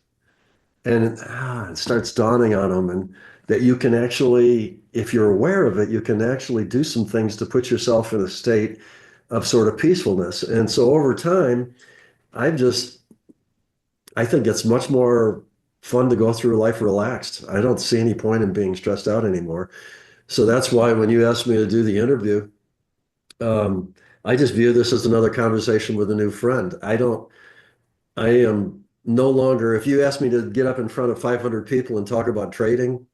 And it starts dawning on them, and that you can actually, if you're aware of it, you can actually do some things to put yourself in a state of sort of peacefulness. And so over time, I think it's much more fun to go through life relaxed. I don't see any point in being stressed out anymore. So that's why when you asked me to do the interview, I just view this as another conversation with a new friend. I am no longer, if you ask me to get up in front of 500 people and talk about trading,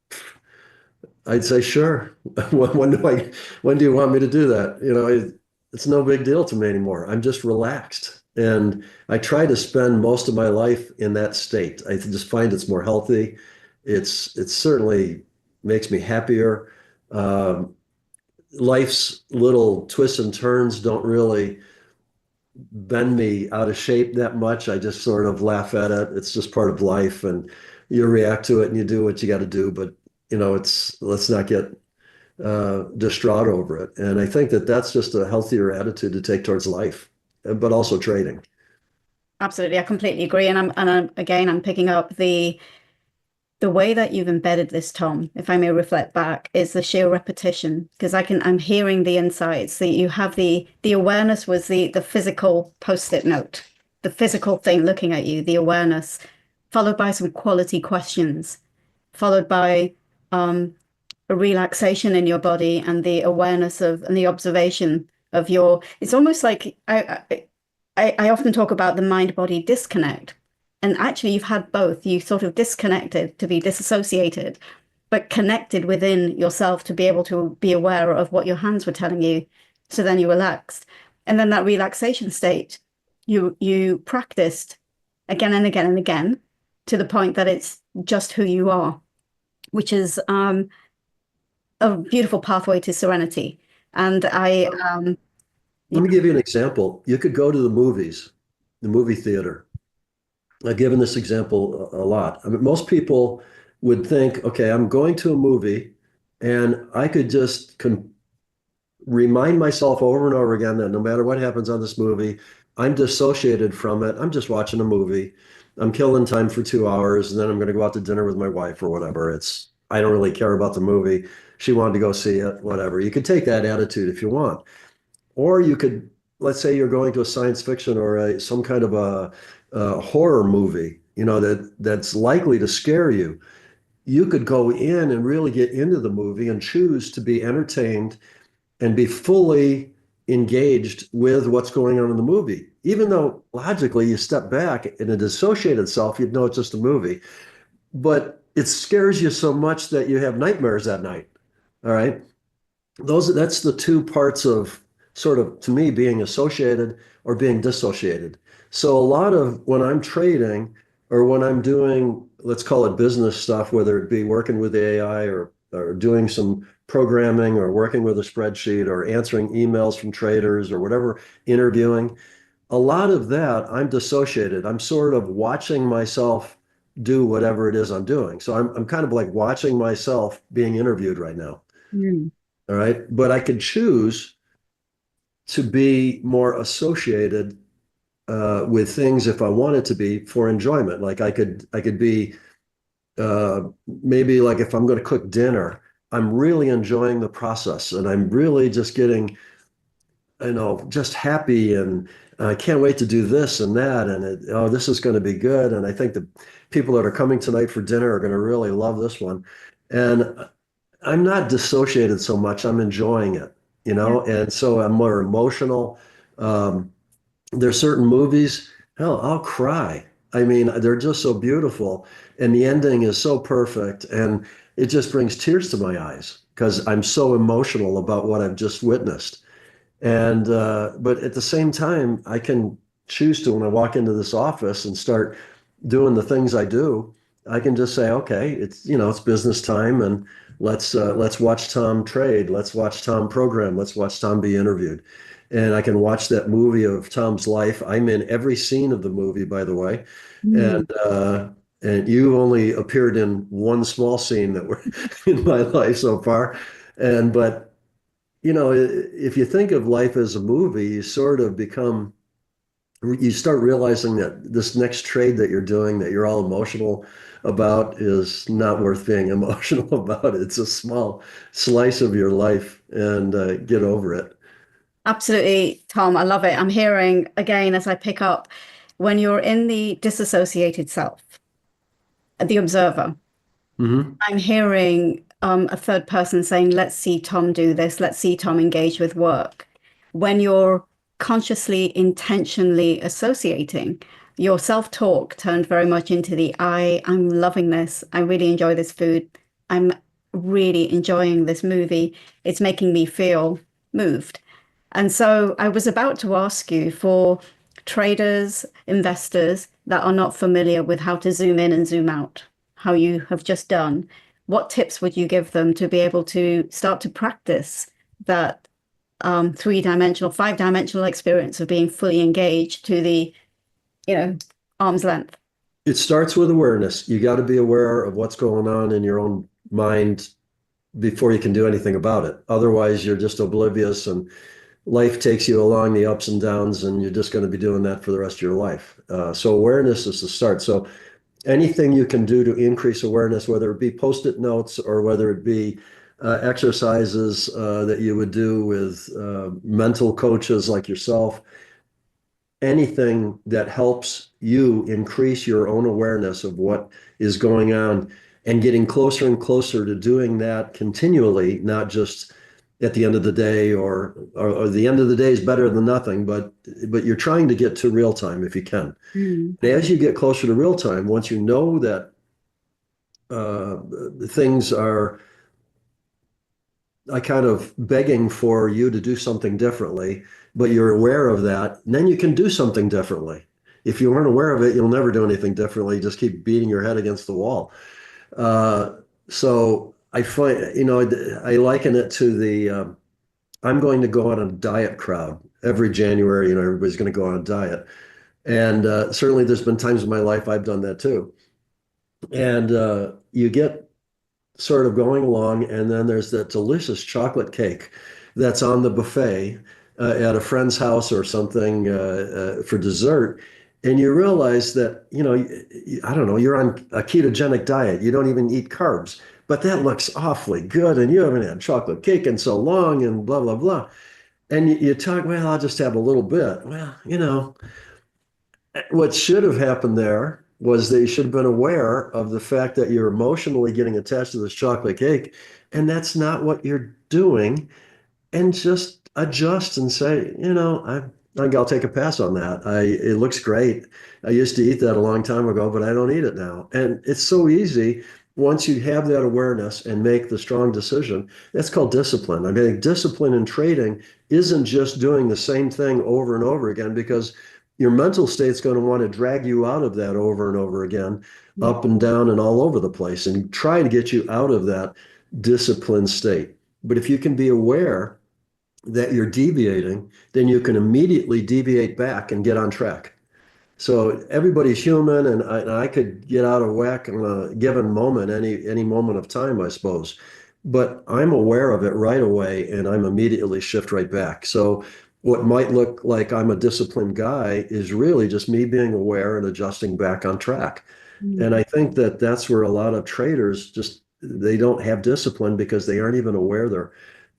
I'd say, sure. When do you want me to do that? It's no big deal to me anymore. I'm just relaxed. And I try to spend most of my life in that state. I just find it's more healthy. It certainly makes me happier. Life's little twists and turns don't really bend me out of shape that much. I just sort of laugh at it. It's just part of life, and you react to it and you do what you got to do. But let's not get distraught over it. And I think that's just a healthier attitude to take towards life, but also trading. Absolutely, I completely agree. And I'm picking up the way that you've embedded this, Tom, if I may reflect back, is the sheer repetition, because I'm hearing the insights that you have. The awareness was the physical post-it note, the physical thing looking at you, the awareness, followed by some quality questions, followed by a relaxation in your body, and the awareness and the observation of it's almost like I often talk about the mind-body disconnect. And actually, you've had both. You sort of disconnected to be disassociated, but connected within yourself to be able to be aware of what your hands were telling you. So then you relaxed. And then that relaxation state, you practiced again and again and again, to the point that it's just who you are, which is a beautiful pathway to serenity. And let me give you an example. You could go to the movie theater. I've given this example a lot. I mean, most people would think, okay, I'm going to a movie, and I could just remind myself over and over again that no matter what happens on this movie, I'm dissociated from it. I'm just watching a movie. I'm killing time for 2 hours, and then I'm going to go out to dinner with my wife or whatever. I don't really care about the movie. She wanted to go see it, whatever. You could take that attitude if you want. Or you could, let's say you're going to a science fiction or some kind of a horror movie, that's likely to scare you. You could go in and really get into the movie and choose to be entertained and be fully engaged with what's going on in the movie. Even though logically you step back in a dissociated self, you'd know it's just a movie. But it scares you so much that you have nightmares that night. All right. That's the two parts of sort of, to me, being associated or being dissociated. So a lot of when I'm trading or when I'm doing, let's call it business stuff, whether it be working with AI or doing some programming or working with a spreadsheet or answering emails from traders or whatever, interviewing, a lot of that I'm dissociated. I'm sort of watching myself do whatever it is I'm doing. So I'm kind of like watching myself being interviewed right now. Mm. All right. But I could choose to be more associated with things if I wanted to be for enjoyment. Like I could be maybe like if I'm going to cook dinner, I'm really enjoying the process and I'm really just getting, just happy, and I can't wait to do this and that, and this is going to be good. And I think the people that are coming tonight for dinner are going to really love this one. And I'm not dissociated so much. I'm enjoying it, and so I'm more emotional. There's certain movies, hell, I'll cry. I mean, they're just so beautiful. And the ending is so perfect. And it just brings tears to my eyes because I'm so emotional about what I've just witnessed. And, but at the same time, I can choose to, when I walk into this office and start doing the things I do, I can just say, okay, it's business time, and let's watch Tom trade. Let's watch Tom program. Let's watch Tom be interviewed. And I can watch that movie of Tom's life. I'm in every scene of the movie, by the way. Mm. And you only appeared in one small scene that were in my life so far. But if you think of life as a movie, you sort of you start realizing that this next trade that you're doing, that you're all emotional about, is not worth being emotional about. It's a small slice of your life, and get over it. Absolutely, Tom. I love it. I'm hearing again as I pick up, when you're in the disassociated self, the observer, I'm hearing a third person saying, let's see Tom do this. Let's see Tom engage with work. When you're consciously, intentionally associating, your self-talk turned very much into the I'm loving this. I really enjoy this food. I'm really enjoying this movie. It's making me feel moved. And so I was about to ask you, for traders, investors that are not familiar with how to zoom in and zoom out, how you have just done, what tips would you give them to be able to start to practice that 3-dimensional, 5-dimensional experience of being fully engaged to the, arm's length? It starts with awareness. You got to be aware of what's going on in your own mind before you can do anything about it. Otherwise, you're just oblivious, and life takes you along the ups and downs, and you're just going to be doing that for the rest of your life. So awareness is the start. So anything you can do to increase awareness, whether it be Post-it notes or whether it be exercises that you would do with mental coaches like yourself, anything that helps you increase your own awareness of what is going on, and getting closer and closer to doing that continually, not just at the end of the day, or the end of the day is better than nothing, but you're trying to get to real time if you can. As you get closer to real time, once you know that things are kind of begging for you to do something differently, but you're aware of that, then you can do something differently. If you weren't aware of it, you'll never do anything differently. You just keep beating your head against the wall. So I find, I liken it to the I'm going to go on a diet crowd every January. Everybody's going to go on a diet. And certainly there's been times in my life I've done that too. And you get sort of going along, and then there's that delicious chocolate cake that's on the buffet at a friend's house or something for dessert. And you realize that, I don't know, you're on a ketogenic diet. You don't even eat carbs, but that looks awfully good. And you haven't had chocolate cake in so long, and blah, blah, blah. And you talk, well, I'll just have a little bit. Well, what should have happened there was that you should have been aware of the fact that you're emotionally getting attached to this chocolate cake, and that's not what you're doing. And just adjust and say, I think I'll take a pass on that. It looks great. I used to eat that a long time ago, but I don't eat it now. And it's so easy once you have that awareness and make the strong decision. That's called discipline. I mean, discipline in trading isn't just doing the same thing over and over again, because your mental state's going to want to drag you out of that over and over again, up and down and all over the place, and try to get you out of that disciplined state. But if you can be aware that you're deviating, then you can immediately deviate back and get on track. So everybody's human, and I could get out of whack in a given moment, any moment of time, I suppose. But I'm aware of it right away, and I'm immediately shift right back. So what might look like I'm a disciplined guy is really just me being aware and adjusting back on track. And I think that that's where a lot of traders they don't have discipline, because they aren't even aware they're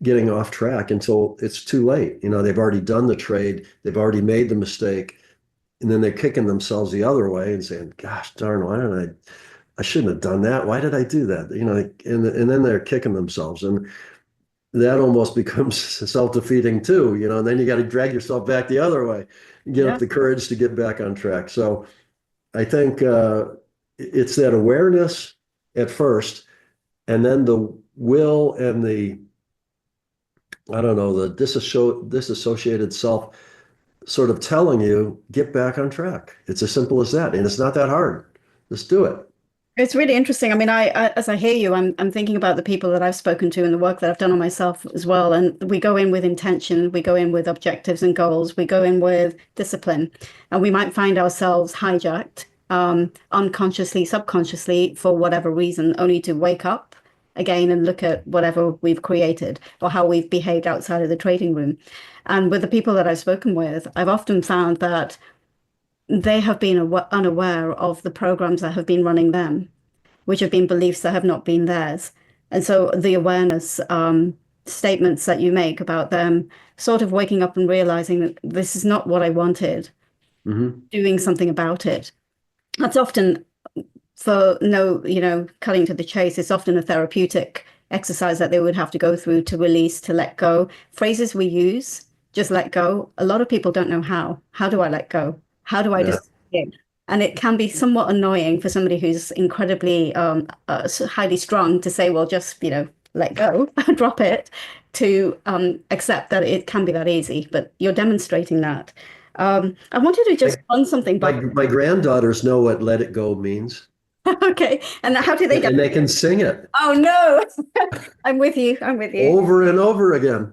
getting off track until it's too late. They've already done the trade, they've already made the mistake, and then they're kicking themselves the other way and saying, gosh darn, why didn't I shouldn't have done that. Why did I do that? And then they're kicking themselves. And that almost becomes self-defeating too, and then you got to drag yourself back the other way and get up the courage to get back on track. So I think it's that awareness at first, and then the will and the disassociated self sort of telling you, get back on track. It's as simple as that. And it's not that hard. Just do it. It's really interesting. I mean, I as I hear you, I'm thinking about the people that I've spoken to and the work that I've done on myself as well. And we go in with intention, we go in with objectives and goals, we go in with discipline, and we might find ourselves hijacked unconsciously, subconsciously, for whatever reason, only to wake up again and look at whatever we've created or how we've behaved outside of the trading room. And with the people that I've spoken with, I've often found that they have been unaware of the programs that have been running them, which have been beliefs that have not been theirs. And so the awareness statements that you make about them sort of waking up and realizing that this is not what I wanted, doing something about it. That's often, for cutting to the chase, it's often a therapeutic exercise that they would have to go through to release, to let go. Phrases we use, just let go. A lot of people don't know how. How do I let go? How do I dissociate? And it can be somewhat annoying for somebody who's incredibly highly strung to say, well, just, let go, drop it, to accept that it can be that easy. But you're demonstrating that. I wanted to just run something by my granddaughters know what let it go means. Okay. And how do they And they can sing it. Oh, no. I'm with you. Over and over again.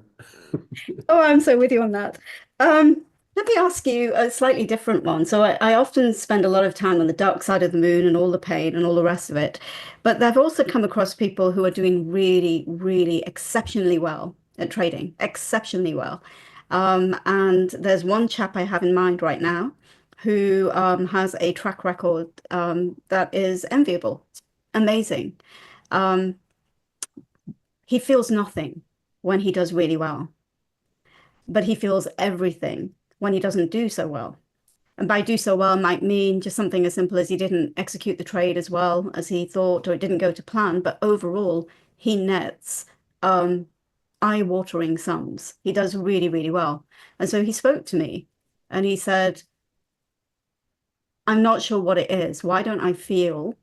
Oh, I'm so with you on that. Let me ask you a slightly different one. So I often spend a lot of time on the dark side of the moon and all the pain and all the rest of it. But I've also come across people who are doing really, really exceptionally well at trading, exceptionally well. And there's one chap I have in mind right now who has a track record that is enviable, amazing. He feels nothing when he does really well, but he feels everything when he doesn't do so well. And by do so well might mean just something as simple as he didn't execute the trade as well as he thought, or it didn't go to plan. But overall, he nets eye-watering sums. He does really, really well. And so he spoke to me and he said, I'm not sure what it is. Why don't I feel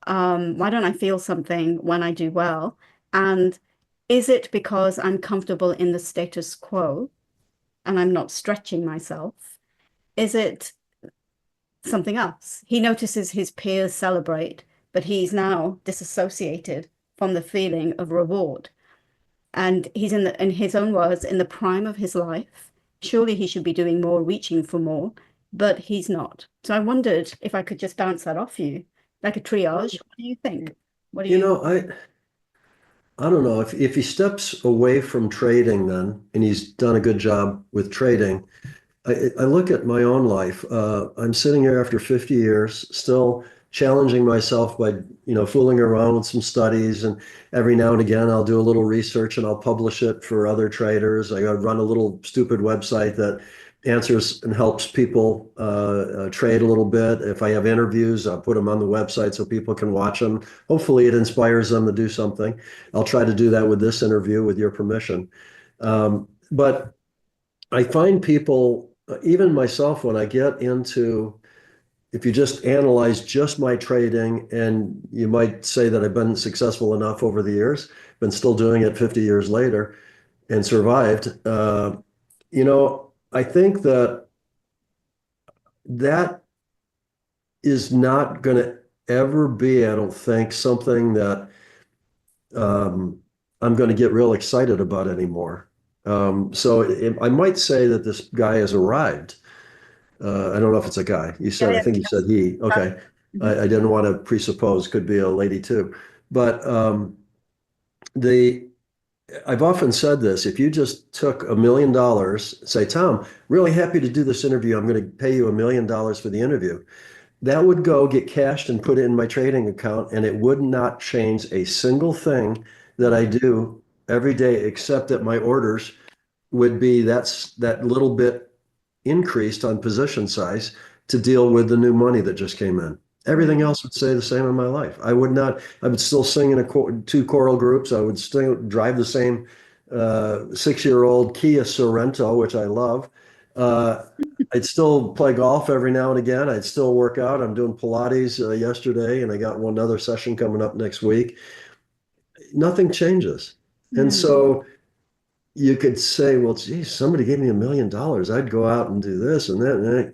something when I do well? And is it because I'm comfortable in the status quo and I'm not stretching myself? Is it something else? He notices his peers celebrate, but he's now disassociated from the feeling of reward. And he's in his own words, in the prime of his life. Surely he should be doing more, reaching for more, but he's not. So I wondered if I could just bounce that off you, like a triage. What do you think? What do you I don't know if he steps away from trading then, and he's done a good job with trading. I look at my own life. I'm sitting here after 50 years, still challenging myself by, fooling around with some studies. And every now and again, I'll do a little research and I'll publish it for other traders. I run a little stupid website that answers and helps people trade a little bit. If I have interviews, I'll put them on the website so people can watch them. Hopefully it inspires them to do something. I'll try to do that with this interview with your permission. But I find people, even myself, when I get into, if you just analyze just my trading, and you might say that I've been successful enough over the years, been still doing it 50 years later and survived, I think that is not going to ever be, I don't think, something that I'm going to get real excited about anymore. So I might say that this guy has arrived. I don't know if it's a guy. You said, I think you said he. Okay. I didn't want to presuppose, could be a lady too. But I've often said this, if you just took $1 million, say, Tom, really happy to do this interview. I'm going to pay you $1 million for the interview. That would go get cashed and put it in my trading account, and it would not change a single thing that I do every day, except that my orders would be that little bit increased on position size to deal with the new money that just came in. Everything else would stay the same in my life. I would still sing in two choral groups. I would still drive the same 6-year-old Kia Sorento, which I love. I'd still play golf every now and again. I'd still work out. I'm doing Pilates yesterday, and I got one other session coming up next week. Nothing changes. And so you could say, well, geez, somebody gave me $1 million. I'd go out and do this and that. And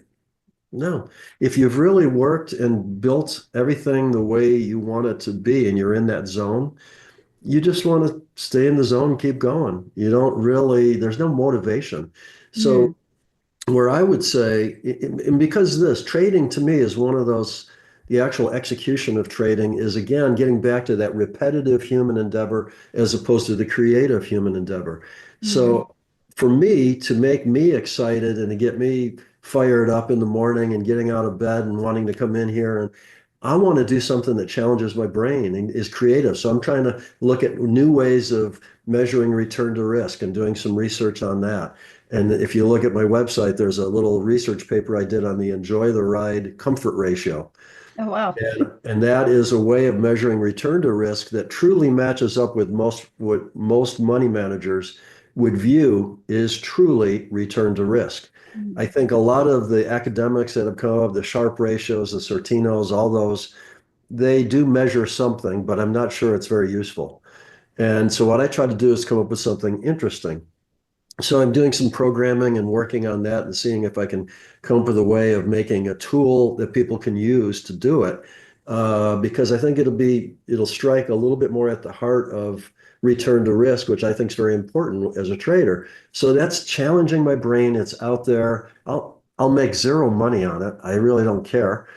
no, if you've really worked and built everything the way you want it to be, and you're in that zone, you just want to stay in the zone and keep going. You don't really, there's no motivation. So where I would say, and because this trading to me is one of those, the actual execution of trading is again getting back to that repetitive human endeavor as opposed to the creative human endeavor. So for me to make me excited and to get me fired up in the morning and getting out of bed and wanting to come in here, and I want to do something that challenges my brain and is creative. So I'm trying to look at new ways of measuring return to risk and doing some research on that. And if you look at my website, there's a little research paper I did on the enjoy the ride comfort ratio. Oh, wow. And that is a way of measuring return to risk that truly matches up with what most money managers would view is truly return to risk. I think a lot of the academics that have come up, the Sharpe ratios, the Sortinos, all those, they do measure something, but I'm not sure it's very useful. And so what I try to do is come up with something interesting. So I'm doing some programming and working on that and seeing if I can come up with a way of making a tool that people can use to do it. Because I think it'll strike a little bit more at the heart of return to risk, which I think is very important as a trader. So that's challenging my brain. It's out there. I'll make zero money on it. I really don't care.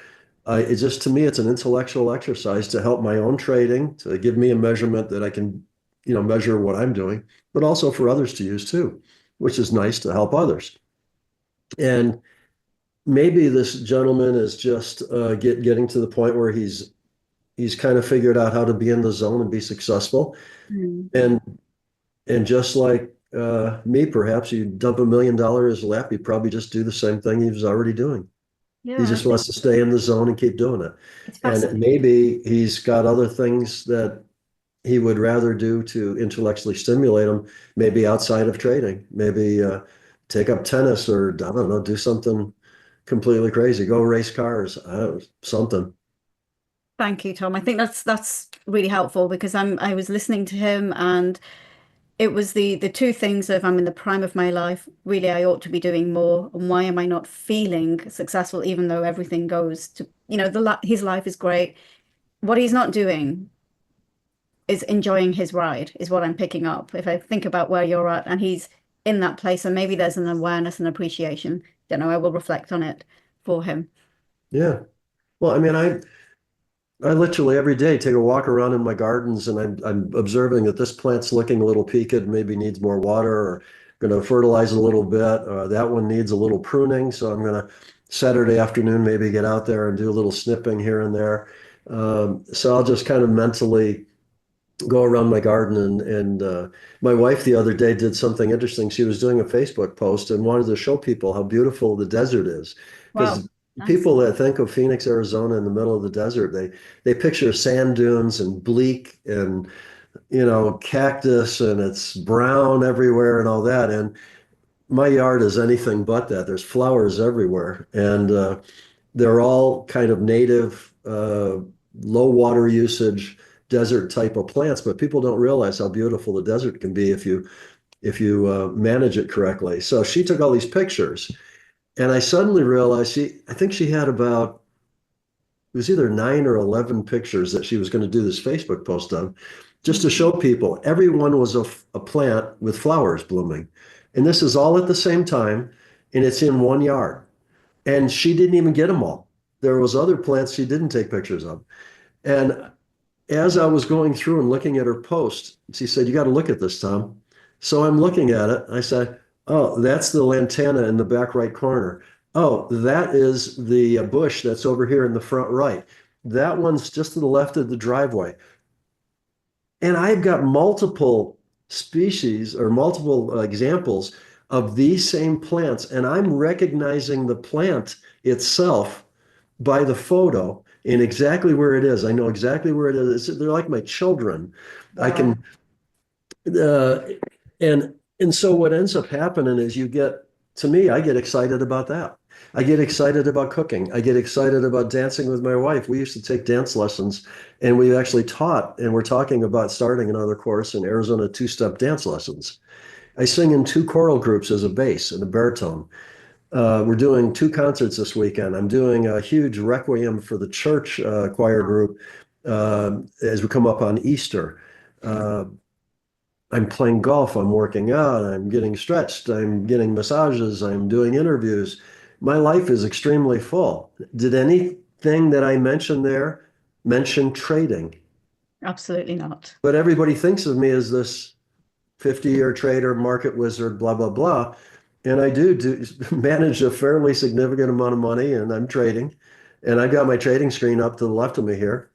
It's just, to me, it's an intellectual exercise to help my own trading, to give me a measurement that I can, measure what I'm doing, but also for others to use too, which is nice to help others. And maybe this gentleman is just getting to the point where he's kind of figured out how to be in the zone and be successful. And just like me, perhaps you dump $1 million in his lap, he'd probably just do the same thing he was already doing. Yeah, He just wants to stay in the zone and keep doing it. And maybe he's got other things that he would rather do to intellectually stimulate him, maybe outside of trading, maybe take up tennis or, I don't know, do something completely crazy, go race cars, something. Thank you, Tom. I think that's really helpful because I was listening to him, and it was the two things of I'm in the prime of my life. Really, I ought to be doing more. And why am I not feeling successful, even though everything goes to, his life is great. What he's not doing is enjoying his ride, is what I'm picking up. If I think about where you're at, and he's in that place, and maybe there's an awareness and appreciation. Don't know. I will reflect on it for him. Yeah. Well, I mean, I literally every day take a walk around in my gardens, and I'm observing that this plant's looking a little peaked, maybe needs more water, or going to fertilize a little bit. That one needs a little pruning, so I'm going to Saturday afternoon maybe get out there and do a little snipping here and there. So I'll just kind of mentally go around my garden, and my wife the other day did something interesting. She was doing a Facebook post and wanted to show people how beautiful the desert is, because people that think of Phoenix, Arizona in the middle of the desert, they picture sand dunes and bleak and cactus, and it's brown everywhere and all that. And my yard is anything but that. There's flowers everywhere, and they're all kind of native, low water usage desert type of plants, but people don't realize how beautiful the desert can be if you manage it correctly. So she took all these pictures, and I suddenly realized I think she had about, it was either 9 or 11 pictures that she was going to do this Facebook post on, just to show people. Everyone was a plant with flowers blooming, and this is all at the same time, and it's in one yard. And she didn't even get them all. There was other plants she didn't take pictures of. And as I was going through and looking at her post, she said, "You got to look at this, Tom." So I'm looking at it. I said, "Oh, that's the lantana in the back right corner. Oh, that is the bush that's over here in the front right. That one's just to the left of the driveway." And I've got multiple species or multiple examples of these same plants, and I'm recognizing the plant itself by the photo in exactly where it is. I know exactly where it is. They're like my children. Wow. I can, and so what ends up happening is to me, I get excited about that. I get excited about cooking. I get excited about dancing with my wife. We used to take dance lessons, and we actually taught, and we're talking about starting another course in Arizona, 2-step dance lessons. I sing in 2 choral groups as a bass and a baritone. We're doing 2 concerts this weekend. I'm doing a huge requiem for the church choir group as we come up on Easter. I'm playing golf, I'm working out, I'm getting stretched, I'm getting massages, I'm doing interviews. My life is extremely full. Did anything that I mentioned there mention trading? Absolutely not. But everybody thinks of me as this 50-year trader, market wizard, blah, blah, blah. And I do manage a fairly significant amount of money, and I'm trading. And I've got my trading screen up to the left of me here.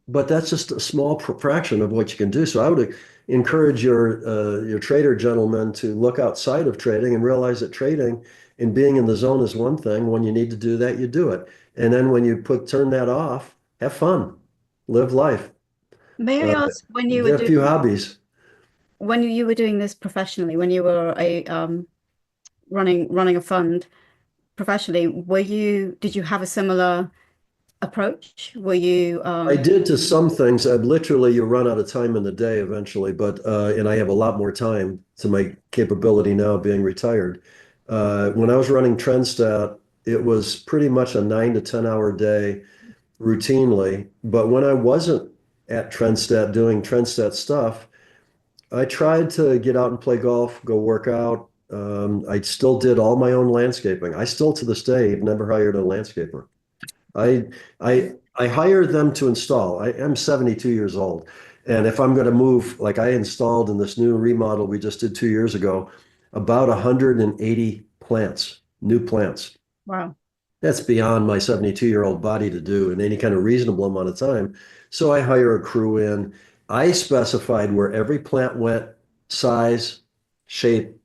But that's just a small fraction of what you can do. So I would encourage your trader gentlemen to look outside of trading and realize that trading and being in the zone is one thing. When you need to do that, you do it. And then when you turn that off, have fun, live life, May I ask, when you were get a few doing hobbies. when you were doing this professionally, when you were a running a fund professionally, did you have a similar approach? Were you I did to some things. Literally, you run out of time in the day eventually, but and I have a lot more time to my capability now being retired. When I was running Trendstat, it was pretty much a 9 to 10 hour day routinely. But when I wasn't at Trendstat doing Trendstat stuff, I tried to get out and play golf, go work out. I still did all my own landscaping. I still to this day have never hired a landscaper. I I hire them to install. I am 72 years old. And if I'm going to move, like I installed in this new remodel we just did 2 years ago, about 180 plants, new plants. wow. That's beyond my 72-year-old body to do in any kind of reasonable amount of time. So I hire a crew in. I specified where every plant went, size, shape,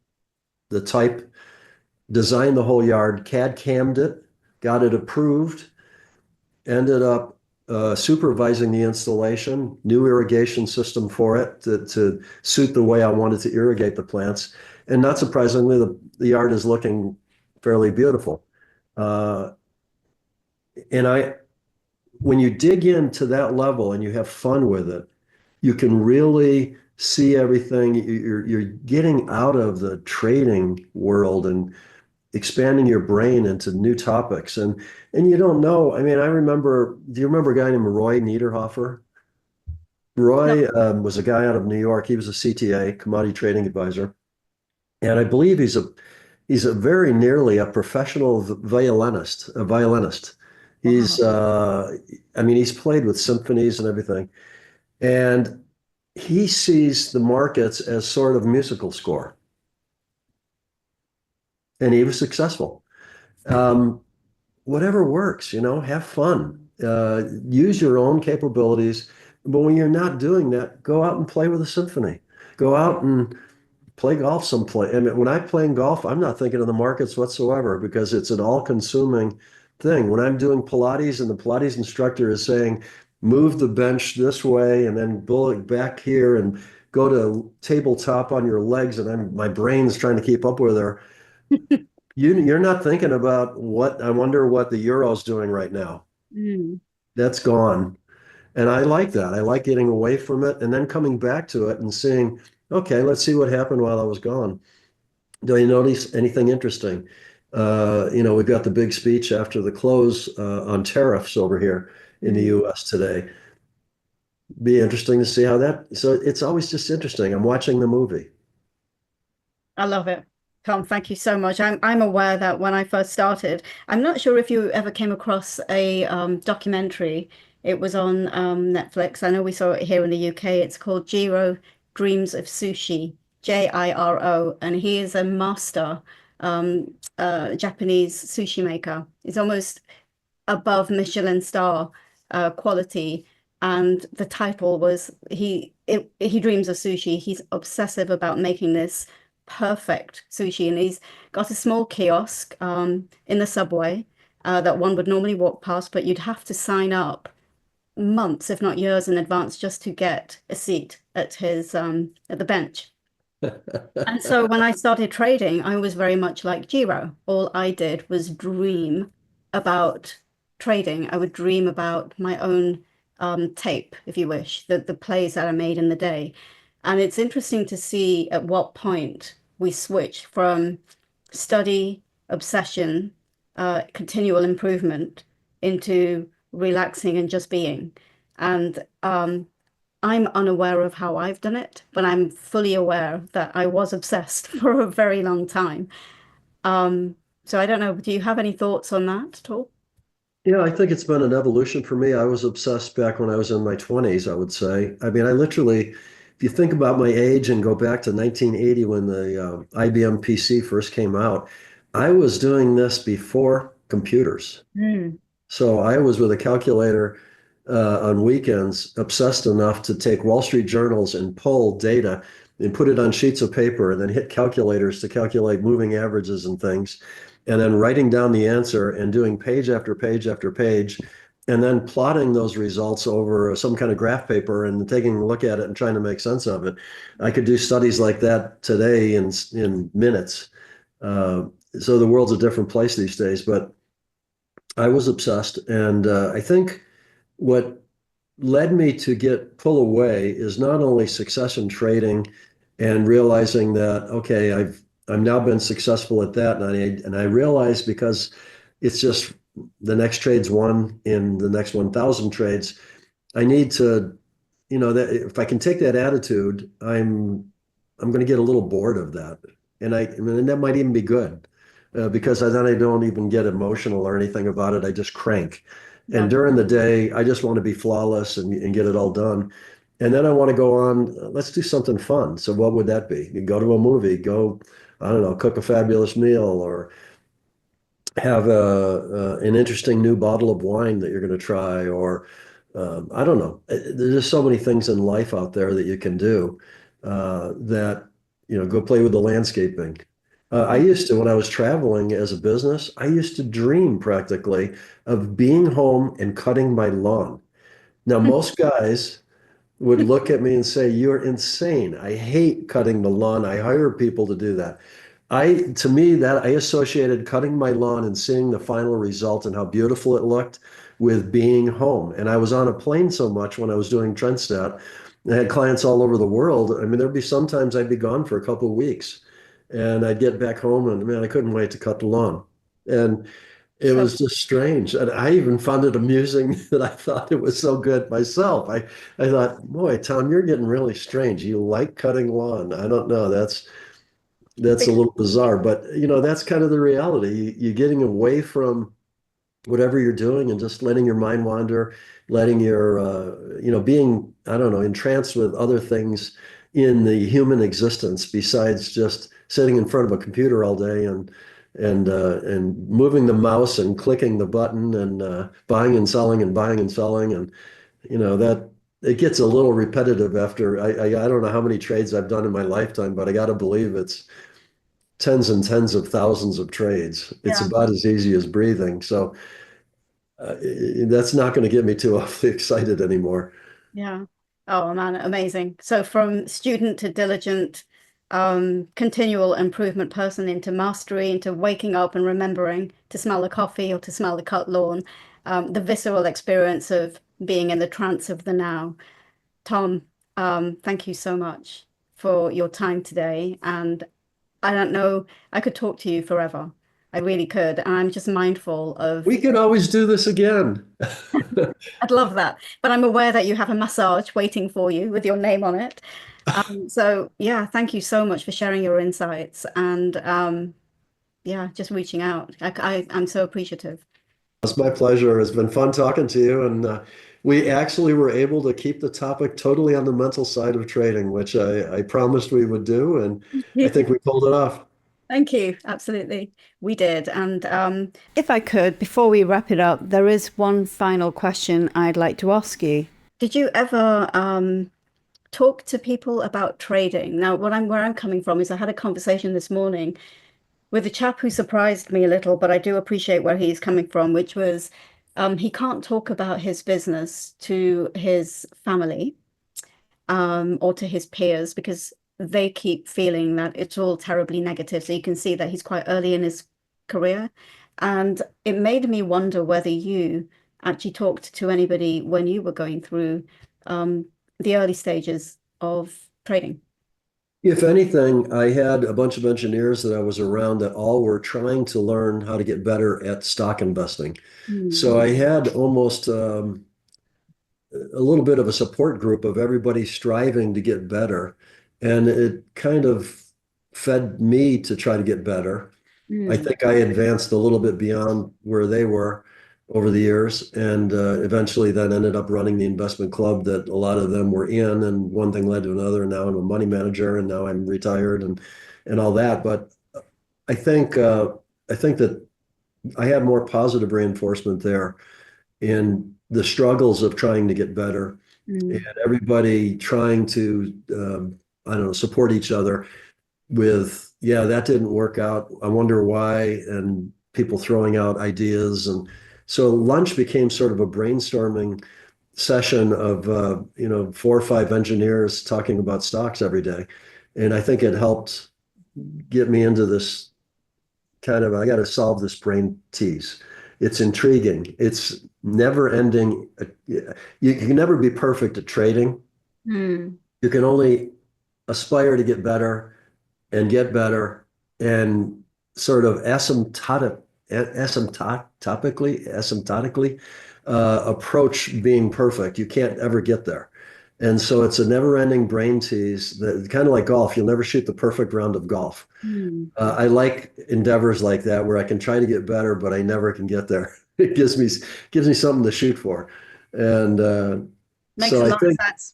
the type, designed the whole yard, CAD cammed it, got it approved, ended up supervising the installation, new irrigation system for it to suit the way I wanted to irrigate the plants. And not surprisingly, the yard is looking fairly beautiful. And when you dig into that level and you have fun with it, you can really see everything. You're getting out of the trading world and expanding your brain into new topics. And you don't know. I mean, do you remember a guy named Roy Niederhofer? Roy was a guy out of New York. He was a CTA, commodity trading advisor. And I believe he's a very nearly a professional violinist. He's I mean, he's played with symphonies and everything. And he sees the markets as sort of musical score. And he was successful. Whatever works, have fun. Use your own capabilities. But when you're not doing that, go out and play with a symphony. Go out and play golf someplace. I mean, when I'm playing golf, I'm not thinking of the markets whatsoever because it's an all-consuming thing. When I'm doing Pilates and the Pilates instructor is saying, move the bench this way and then pull it back here and go to tabletop on your legs, and my brain's trying to keep up with her. You're not thinking about I wonder what the euro's doing right now. Mm. That's gone. And I like that. I like getting away from it and then coming back to it and seeing, okay, let's see what happened while I was gone. Do you notice anything interesting? We've got the big speech after the close on tariffs over here in the US today. Be interesting to see so it's always just interesting. I'm watching the movie. I love it. Tom, thank you so much. I'm aware that when I first started, I'm not sure if you ever came across a documentary. It was on Netflix. I know we saw it here in the UK. It's called Jiro Dreams of Sushi, Jiro, and he is a master Japanese sushi maker. He's almost above Michelin star quality. And the title was he dreams of sushi. He's obsessive about making this perfect sushi, and he's got a small kiosk in the subway that one would normally walk past, but you'd have to sign up months, if not years, in advance just to get a seat at his at the bench. And so when I started trading, I was very much like Jiro. All I did was dream about trading. I would dream about my own tape, if you wish, the plays that I made in the day. And it's interesting to see at what point we switch from study, obsession, continual improvement into relaxing and just being. And I'm unaware of how I've done it, but I'm fully aware that I was obsessed for a very long time. So I don't know, do you have any thoughts on that at all? Yeah, I think it's been an evolution for me. I was obsessed back when I was in my 20s, I would say. I mean, I literally, if you think about my age and go back to 1980 when the IBM PC first came out, I was doing this before computers. Mm. So I was with a calculator on weekends, obsessed enough to take Wall Street journals and pull data and put it on sheets of paper and then hit calculators to calculate moving averages and things. And then writing down the answer and doing page after page after page, and then plotting those results over some kind of graph paper and taking a look at it and trying to make sense of it. I could do studies like that today in minutes. So the world's a different place these days, but I was obsessed. And I think what led me to pull away is not only success in trading and realizing that, okay, I've now been successful at that. And I realized because it's just the next trade's won in the next 1,000 trades, I need to, that if I can take that attitude, I'm going to get a little bored of that. And that might even be good. Because then I don't even get emotional or anything about it. I just crank. Yeah. And during the day, I just want to be flawless and get it all done. And then I want to go on, let's do something fun. So what would that be? You go to a movie, I don't know, cook a fabulous meal or have an interesting new bottle of wine that you're going to try. Or I don't know. There's just so many things in life out there that you can do that, go play with the landscaping. I used to, when I was traveling as a business, I used to dream practically of being home and cutting my lawn. Now, most guys would look at me and say, "You're insane. I hate cutting the lawn. I hire people to do that." To me, that I associated cutting my lawn and seeing the final result and how beautiful it looked with being home. And I was on a plane so much when I was doing Trendstat. I had clients all over the world. I mean, there'd be sometimes I'd be gone for a couple of weeks. And I'd get back home and man, I couldn't wait to cut the lawn. And it was just strange. And I even found it amusing that I thought it was so good myself. I thought, boy, Tom, you're getting really strange. You like cutting lawn. I don't know. That's a little bizarre, but that's kind of the reality. You're getting away from whatever you're doing and just letting your mind wander, letting being, I don't know, entranced with other things in the human existence besides just sitting in front of a computer all day and moving the mouse and clicking the button and buying and selling and buying and selling. And, that it gets a little repetitive after I don't know how many trades I've done in my lifetime, but I got to believe it's tens and tens of thousands of trades. It's about as easy as breathing. So that's not going to get me too awfully excited anymore. Yeah. Oh man, amazing. So from student to diligent, continual improvement person into mastery, into waking up and remembering to smell the coffee or to smell the cut lawn, the visceral experience of being in the trance of the now. Tom, thank you so much for your time today. And I don't know, I could talk to you forever. I really could. And I'm just mindful of. We could always do this again. I'd love that. But I'm aware that you have a massage waiting for you with your name on it. So yeah, thank you so much for sharing your insights and yeah, just reaching out. I'm so appreciative. It's my pleasure. It's been fun talking to you. And we actually were able to keep the topic totally on the mental side of trading, which I promised we would do. And I think we pulled it off. Thank you. Absolutely. We did. And If I could, before we wrap it up, there is one final question I'd like to ask you. did you ever talk to people about trading? Now, where I'm coming from is I had a conversation this morning with a chap who surprised me a little, but I do appreciate where he's coming from, which was he can't talk about his business to his family or to his peers because they keep feeling that it's all terribly negative. So you can see that he's quite early in his career. And it made me wonder whether you actually talked to anybody when you were going through the early stages of trading. If anything, I had a bunch of engineers that I was around that all were trying to learn how to get better at stock investing. So I had almost a little bit of a support group of everybody striving to get better. And it kind of fed me to try to get better. I think I advanced a little bit beyond where they were over the years, and eventually then ended up running the investment club that a lot of them were in, and one thing led to another, and now I'm a money manager, and now I'm retired and all that. But I think that I had more positive reinforcement there in the struggles of trying to get better and everybody trying to I don't know, support each other with, yeah, that didn't work out. I wonder why, and people throwing out ideas. And so lunch became sort of a brainstorming session of, 4 or 5 engineers talking about stocks every day. And I think it helped get me into this kind of, I got to solve this brain tease. It's intriguing. It's never ending. You can never be perfect at trading. You can only aspire to get better and get better and sort of asymptotically approach being perfect. You can't ever get there. And so it's a never-ending brain tease that kind of like golf. You'll never shoot the perfect round of golf. I like endeavors like that where I can try to get better, but I never can get there. It gives me something to shoot for. And Makes so a I lot think of sense.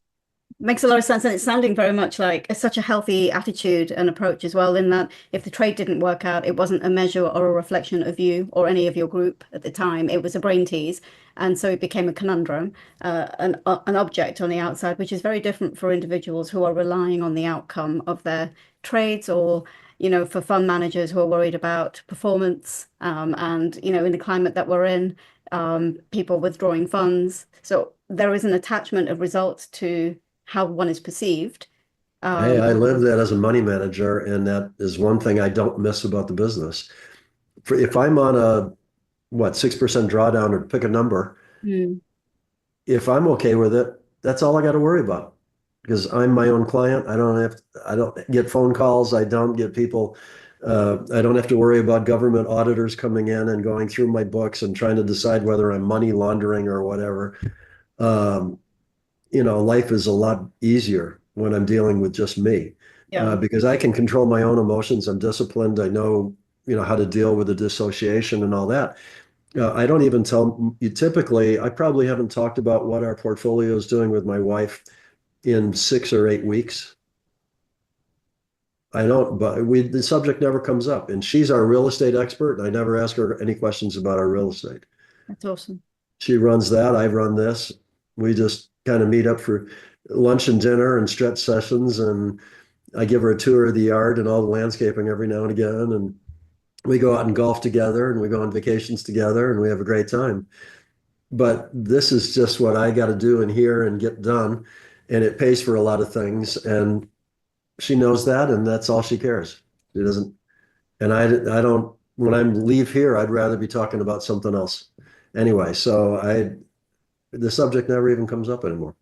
Makes a lot of sense, and it's sounding very much like such a healthy attitude and approach as well, in that if the trade didn't work out, it wasn't a measure or a reflection of you or any of your group at the time. It was a brain tease, and so it became a conundrum, an object on the outside, which is very different for individuals who are relying on the outcome of their trades, or for fund managers who are worried about performance, and in the climate that we're in, people withdrawing funds. So there is an attachment of results to how one is perceived. Hey, I live that as a money manager, and that is one thing I don't miss about the business. If I'm on a 6% drawdown, or pick a number, if I'm okay with it, that's all I got to worry about, because I'm my own client. I don't get phone calls. I don't get people. I don't have to worry about government auditors coming in and going through my books and trying to decide whether I'm money laundering or whatever. Life is a lot easier when I'm dealing with just me, because I can control my own emotions. I'm disciplined. I know, how to deal with the dissociation and all that. I don't even tell you typically, I probably haven't talked about what our portfolio is doing with my wife in 6 or 8 weeks. I don't, but the subject never comes up, and she's our real estate expert. And I never ask her any questions about our real estate. That's awesome. She runs that. I run this. We just kind of meet up for lunch and dinner and stretch sessions. And I give her a tour of the yard and all the landscaping every now and again. And we go out and golf together, and we go on vacations together, and we have a great time. But this is just what I got to do in here and get done. And it pays for a lot of things. And she knows that, and that's all she cares. She doesn't, and I don't, when I leave here, I'd rather be talking about something else. Anyway, so the subject never even comes up anymore.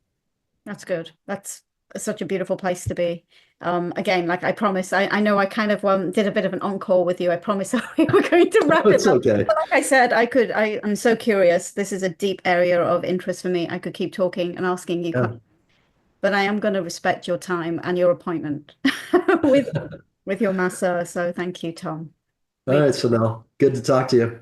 That's good. That's such a beautiful place to be. Again, like I promise, I know I kind of did a bit of an encore with you. I promise we were going to wrap it up. Okay. But like I said, I'm so curious. This is a deep area of interest for me. I could keep talking and asking you questions, but I am going to respect your time and your appointment with your masseur. So thank you, Tom. All right, Sonal. Good to talk to you.